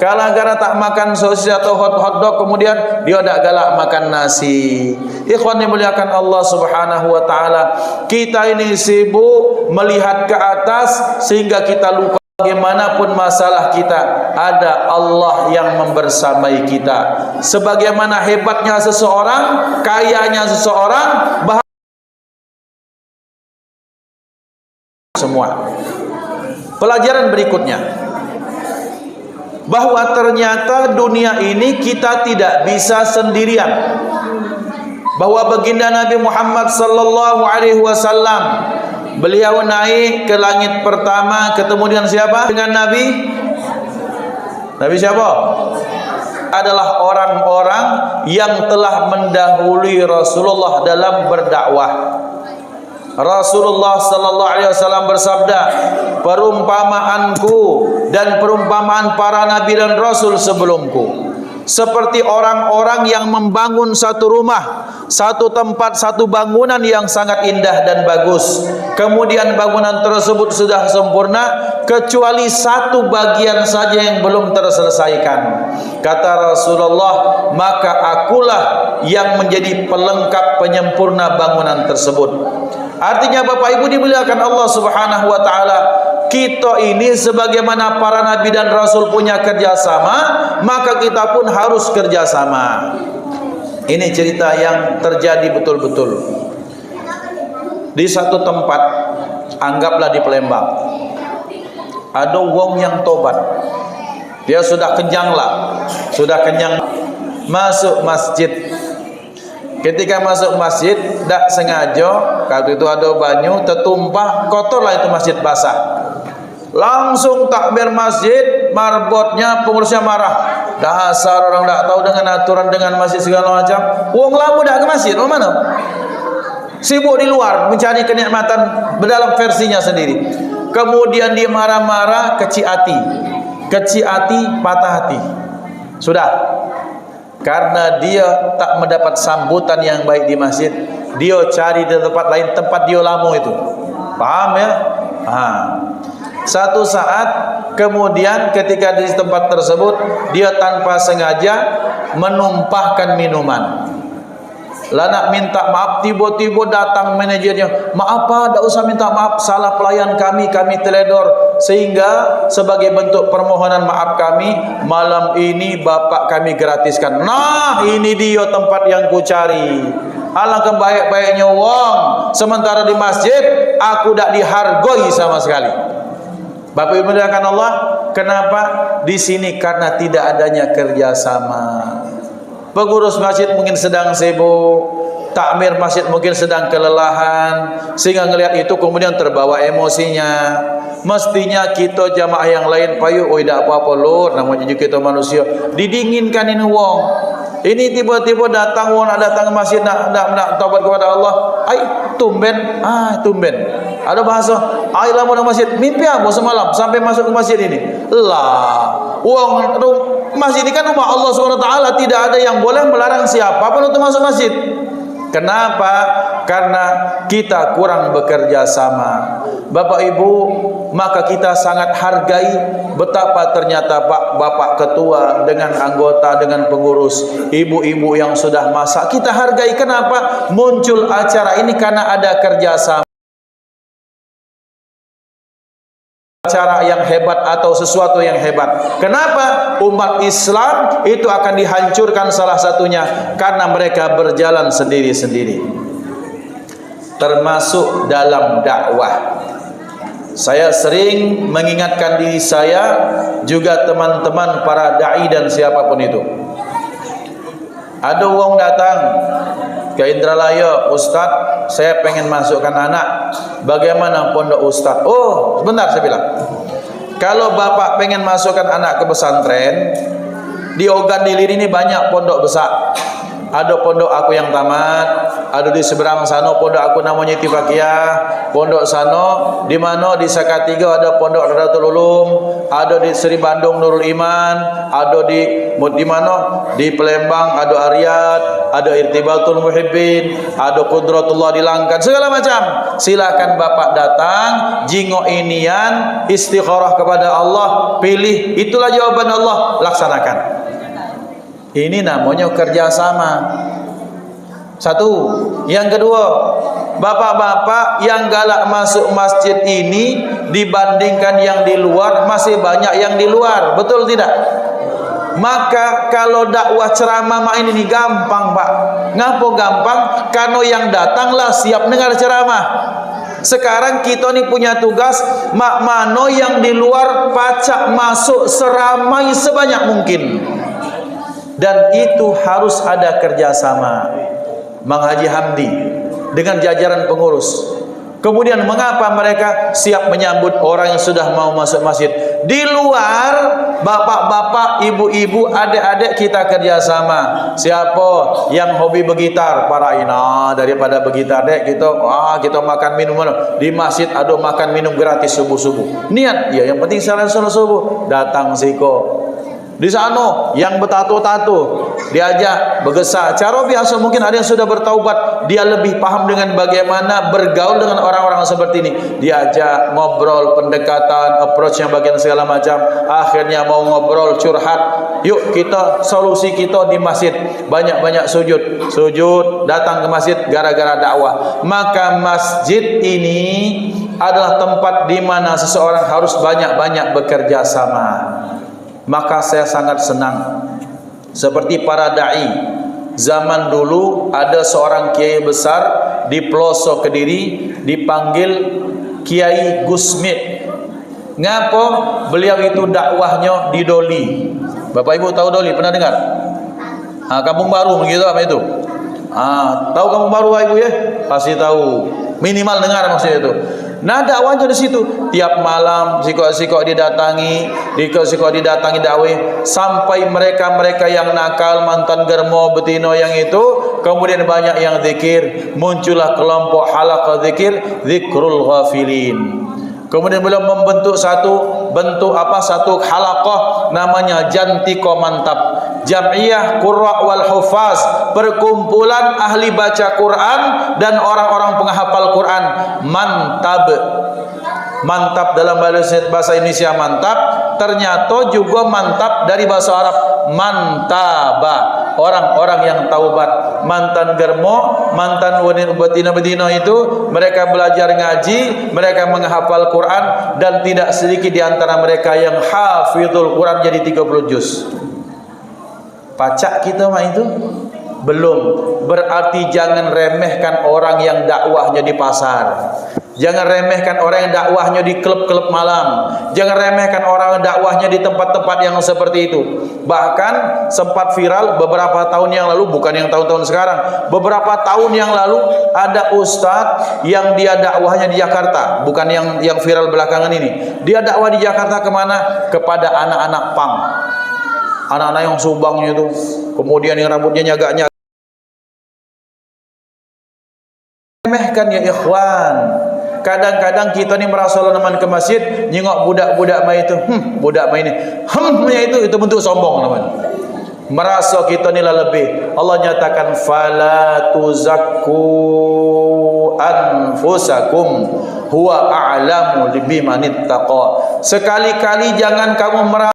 kalau gara tak makan sosis atau hotdog, kemudian dia tak galak makan nasi. Ikhwan yang dimuliakan Allah Subhanahu wa taala, kita ini sibuk melihat ke atas sehingga kita lupa bagaimanapun masalah kita, ada Allah yang membersamai kita. Sebagaimana hebatnya seseorang, kayanya seseorang, semua. Pelajaran berikutnya, bahwa ternyata dunia ini kita tidak bisa sendirian. Bahwa baginda Nabi Muhammad sallallahu alaihi wasallam, beliau naik ke langit pertama, ketemu dengan siapa? Dengan Nabi siapa? Adalah orang-orang yang telah mendahului Rasulullah dalam berdakwah. Rasulullah sallallahu alaihi wasallam bersabda, "Perumpamaanku dan perumpamaan para nabi dan rasul sebelumku seperti orang-orang yang membangun satu rumah, satu tempat, satu bangunan yang sangat indah dan bagus. Kemudian bangunan tersebut sudah sempurna kecuali satu bagian saja yang belum terselesaikan. Kata Rasulullah, maka akulah yang menjadi pelengkap penyempurna bangunan tersebut." Artinya Bapak Ibu dimuliakan Allah Subhanahu wa taala, kita ini sebagaimana para nabi dan rasul punya kerjasama, maka kita pun harus kerjasama. Ini cerita yang terjadi betul-betul di satu tempat, anggaplah di Palembang. Ada wong yang tobat, dia sudah kenyang, masuk masjid. Ketika masuk masjid, tak sengaja, kalau itu ada banyu tertumpah, kotorlah itu masjid basah. Langsung takbir masjid, marbotnya pengurusnya marah. Dasar orang tak tahu dengan aturan, dengan masjid segala macam. Wong lamu dah ke masjid, mana? Sibuk di luar mencari kenikmatan dalam versinya sendiri. Kemudian dia marah-marah, kecil hati, patah hati. Sudah. Karena dia tak mendapat sambutan yang baik di masjid, dia cari di tempat lain, tempat dia lama itu. Paham ya? Satu saat kemudian ketika di tempat tersebut, dia tanpa sengaja menumpahkan minuman. Lah nak minta maaf, tiba-tiba datang manajernya, maaf Pak, tak usah minta maaf, salah pelayan kami teledor. Sehingga sebagai bentuk permohonan maaf kami, malam ini bapak kami gratiskan. Nah, ini dia tempat yang ku cari. Alangkah baik-baiknya wong, sementara di masjid aku tak dihargai sama sekali. Bapak Ibu muliakan Allah, kenapa? Di sini karena tidak adanya kerjasama. Pengurus masjid mungkin sedang sibuk, takmir masjid mungkin sedang kelelahan, sehingga ngelihat itu kemudian terbawa emosinya. Mestinya kita jamaah yang lain payu, oi tak apa-apa lur, namanya juga kita manusia. Didinginkan ini wong. Ini tiba-tiba datang wong, nak datang ke masjid nak taubat kepada Allah. Ai tumben, tumben. Ada bahasa, ai lama di masjid, mimpi apa semalam sampai masuk ke masjid ini? Lah, wong masjid ini kan rumah Allah SWT, tidak ada yang boleh melarang siapapun untuk masuk masjid. Kenapa? Karena kita kurang bekerja sama. Bapak Ibu, maka kita sangat hargai betapa ternyata Pak Bapak Ketua dengan anggota, dengan pengurus, ibu-ibu yang sudah masak, kita hargai. Kenapa? Muncul acara ini karena ada kerjasama. Cara yang hebat atau sesuatu yang hebat. Kenapa? Umat Islam itu akan dihancurkan salah satunya karena mereka berjalan sendiri-sendiri. Termasuk dalam dakwah. Saya sering mengingatkan diri saya, juga teman-teman para dai dan siapapun itu. Ada orang datang ke Indralaya, Ustaz, saya pengen masukkan anak. Bagaimana pondok Ustaz? Oh, sebentar saya bilang. Kalau bapak pengen masukkan anak ke pesantren, di Ogan Ilir ini banyak pondok besar. Ada pondok aku yang tamat, ada di seberang sana pondok aku namanya Tifakiyah, pondok sana di mana di Sakatiga ada pondok Radatul Ulum, ada di Seri Bandung Nurul Iman, ada di mana di Palembang ada Aryat, ada Irtibatul Muhibbin, ada Qudratullah di Langkat, segala macam. Silakan bapak datang, jingok inian, istikharah kepada Allah, pilih, itulah jawaban Allah, laksanakan. Ini namanya kerjasama. Satu. Yang kedua, bapak-bapak yang galak masuk masjid ini dibandingkan yang di luar, masih banyak yang di luar, betul tidak? Maka kalau dakwah ceramah ini gampang Pak. Ngapa gampang? Karena yang datanglah siap dengar ceramah. Sekarang kita ni punya tugas, mak mano yang di luar pacak masuk seramai sebanyak mungkin. Dan itu harus ada kerjasama. Mang Haji Hamdi dengan jajaran pengurus. Kemudian mengapa mereka siap menyambut orang yang sudah mau masuk masjid? Di luar, bapak-bapak, ibu-ibu, adik-adik kita kerjasama. Siapa yang hobi bergitar? Para ina, daripada bergitar dek kita makan minum di masjid, ada makan minum gratis subuh-subuh. Niat, ya yang penting salat subuh. Datang siko. Di sana yang bertato-tato diajak bergesah. Cara biasa mungkin ada yang sudah bertaubat, dia lebih paham dengan bagaimana bergaul dengan orang-orang seperti ini. Diajak ngobrol, pendekatan, approach yang bagian segala macam. Akhirnya mau ngobrol, curhat. Yuk kita solusi kita di masjid, banyak-banyak sujud, datang ke masjid gara-gara dakwah. Maka masjid ini adalah tempat di mana seseorang harus banyak-banyak bekerja sama. Maka saya sangat senang seperti para dai zaman dulu, ada seorang kiai besar di pelosok Kediri dipanggil Kiai Gusmit. Ngapa? Beliau itu dakwahnya di Doli. Bapak Ibu tahu Doli, pernah dengar? Kampung Baru begitu apa itu? Tahu Kampung Baru Ibu ya? Pasti tahu. Minimal dengar maksudnya itu. Nah dakwahnya di situ, tiap malam sikok-sikok didatangi dakwah sampai mereka yang nakal, mantan germo betino yang itu, kemudian banyak yang zikir, muncullah kelompok halaqah zikir, zikrul ghafilin. Kemudian beliau membentuk satu halaqah namanya Jantiko Mantap, Jam'iyah Qurra wal Hufaz, perkumpulan ahli baca Quran dan orang-orang penghafal Quran. Mantap dalam bahasa Indonesia mantap, ternyata juga mantap dari bahasa Arab mantaba. orang-orang yang taubat. Mantan germo, mantan betina-betina itu mereka belajar ngaji, mereka menghafal Quran, dan tidak sedikit di antara mereka yang hafizul Quran jadi 30 juz. Pacak kita mah itu? Belum. Berarti jangan remehkan orang yang dakwahnya di pasar. Jangan remehkan orang yang dakwahnya di klub-klub malam. Jangan remehkan orang yang dakwahnya di tempat-tempat yang seperti itu. Bahkan sempat viral beberapa tahun yang lalu, bukan yang tahun-tahun sekarang, beberapa tahun yang lalu ada ustadz yang dia dakwahnya di Jakarta, bukan yang viral belakangan ini. Dia dakwah di Jakarta kemana? Kepada anak-anak pang, anak-anak yang subangnya itu, kemudian yang rambutnya nyagak-nyagak. Remehkan ya ikhwan. Kadang-kadang kita ni merasa leman ke masjid, nyengok budak-budak mai itu, budak mai ini, itu bentuk sombong namanya. Merasa kita ni lah lebih. Allah nyatakan fala tuzakku anfusakum huwa a'lamu bimanittaqa. Sekali-kali jangan kamu merasa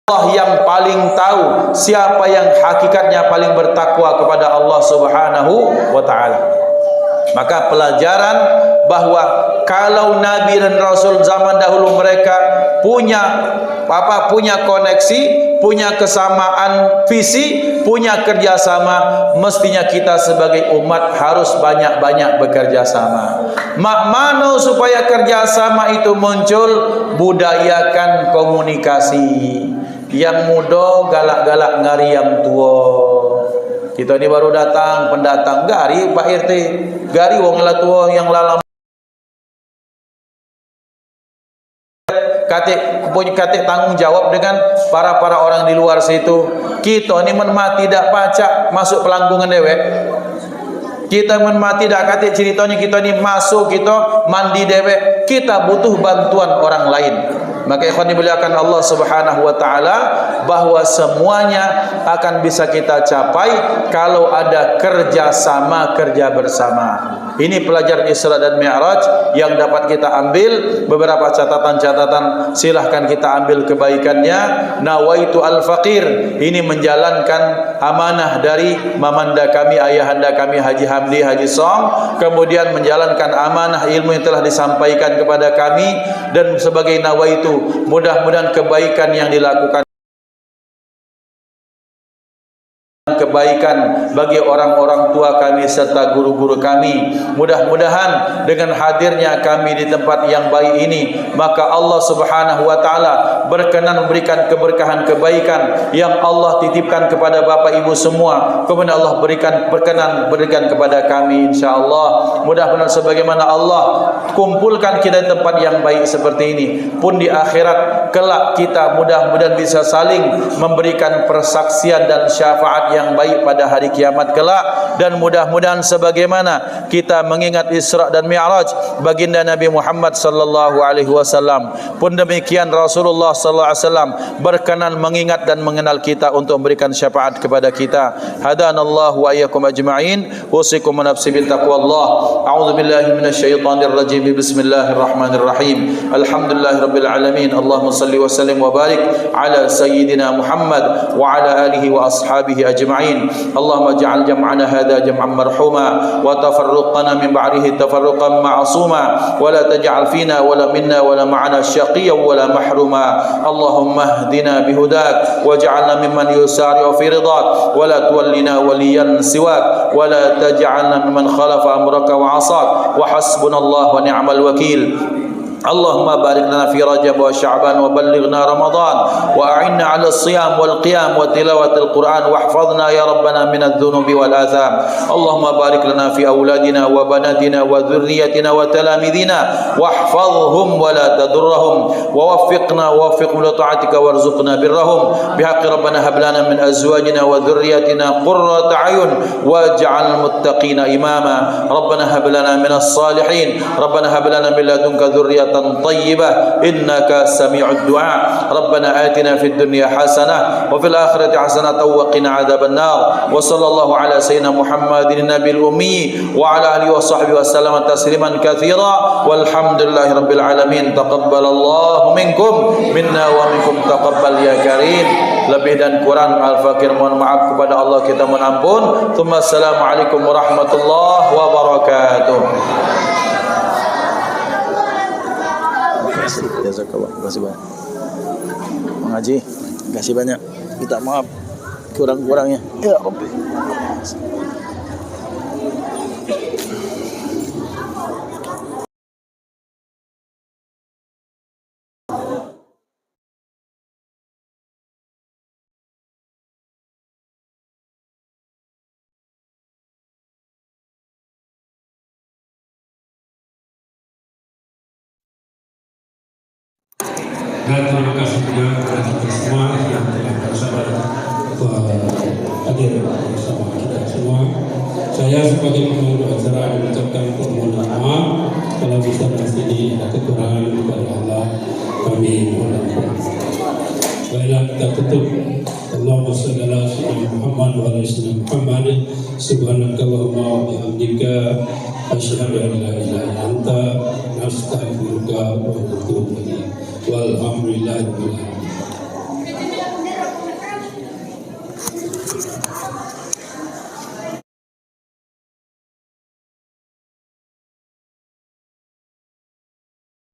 Allah yang paling tahu siapa yang hakikatnya paling bertakwa kepada Allah Subhanahu wa taala. Maka pelajaran bahwa kalau Nabi dan Rasul zaman dahulu mereka punya koneksi, punya kesamaan visi, punya kerjasama, mestinya kita sebagai umat harus banyak-banyak bekerja sama. Mana supaya kerjasama itu muncul? Budayakan komunikasi. Yang muda galak-galak ngari yang tua. Kita ni baru datang, pendatang, gari Pak RT, gari wong la tua yang lala katik tanggung jawab dengan para orang di luar situ. Kita ni menmati dak pacak masuk pelanggungan dewek. Kita menmati dak katik ceritanya kita ni masuk, kita mandi dewek. Kita butuh bantuan orang lain. Maka ikhwan dimuliakan Allah Subhanahu wa taala, bahwa semuanya akan bisa kita capai kalau ada kerjasama, kerja bersama. Ini pelajaran Isra dan Mi'raj yang dapat kita ambil. Beberapa catatan-catatan silahkan kita ambil kebaikannya. Nawaitu al-faqir, ini menjalankan amanah dari mamanda kami, ayahanda kami Haji Hamdi, Haji Song, kemudian menjalankan amanah ilmu yang telah disampaikan kepada kami, dan sebagai nawaitu, mudah-mudahan kebaikan yang dilakukan, kebaikan bagi orang-orang tua kami serta guru-guru kami. Mudah-mudahan dengan hadirnya kami di tempat yang baik ini, maka Allah Subhanahu wa taala berkenan memberikan keberkahan kebaikan yang Allah titipkan kepada Bapak Ibu semua. Kemudian Allah berkenan berikan kepada kami, insyaallah. Mudah-mudahan sebagaimana Allah kumpulkan kita di tempat yang baik seperti ini, pun di akhirat kelak kita mudah-mudahan bisa saling memberikan persaksian dan syafaat yang baik pada hari kiamat kelak. Dan mudah-mudahan sebagaimana kita mengingat Isra dan Mi'raj baginda Nabi Muhammad sallallahu alaihi wasallam, pun demikian Rasulullah sallallahu alaihi wasallam berkenan mengingat dan mengenal kita untuk memberikan syafaat kepada kita. Hadanallahu wa iyyakum ajma'in. Usikum wa nafsi bi taqwallah. A'udzu billahi minasyaitonir rajim. Bismillahirrahmanirrahim. Alhamdulillahirabbil alamin. Allahumma shalli wa sallim wa barik ala sayyidina Muhammad wa ala alihi wa ashabihi ajma'in. Allahumma ij'al jam'ana hadha jam'an marhuma wa tafarruqana min ba'dihi tafarruqan ma'suma wa la taj'al fina wa la minna wa la ma'ana syaqiyyan wa la mahruma. Allahumma ihdina bihudak waj'alna mimman yusari'u fi ridak wa la tuwallina waliyan siwak wa la taj'alna mimman khalafa amraka wa 'asak wa hasbunallahu wa ni'mal wakil. اللهم بارك لنا في رجب وشعبان وبلغنا رمضان وأعنا على الصيام والقيام وتلاوة القرآن واحفظنا يا ربنا من الذنوب والآثام. اللهم بارك لنا في أولادنا وبناتنا وذريتنا وتلاميذنا واحفظهم ولا تضرهم ووفقنا ووفقهم لطاعتك وارزقنا برهم بحق ربنا هب لنا من أزواجنا وذريتنا قرة أعين واجعل المتقين إماما. ربنا هب لنا من الصالحين ربنا هب لنا من لدنك ذرية zurriyatan tayyibah innaka sami'ud du'a. Rabbana atina fid dunya hasanah wa fil akhirati hasanah wa qina adzabannar. Wa sallallahu ala sayyidina Muhammadin nabiyil ummi wa ala alihi wa sahbihi wa sallama tasliman katsira walhamdulillahi rabbil alamin. Taqabbalallahu minkum minna wa minkum taqabbal ya karim. Lebih dan kurang al-fakir mohon maaf kepada Allah, kita mohon ampun. Tsumma assalamualaikum warahmatullahi wabarakatuh. Jazakallah, terima kasih banyak. Mengaji, terima kasih banyak. Minta maaf kurang-kurangnya. Ya Rabbi. Dan terima kasih juga kepada kita semua yang telah bersabar hadir bersama kita semua. Saya sebagai pemandu acara mengucapkan permohonan maaf kalau bisa terjadi ada kekurangan kepada Allah, kami mohon ampun. Baiklah, kita tutup. Allahumma shalli ala sayyidina Muhammad wa ala sayyidina Muhammad. Subhanakallahumma wa bihamdika asyhadu an la ilaha illa anta astaghfiruka wa atubu ilaik. Walhamdulillah.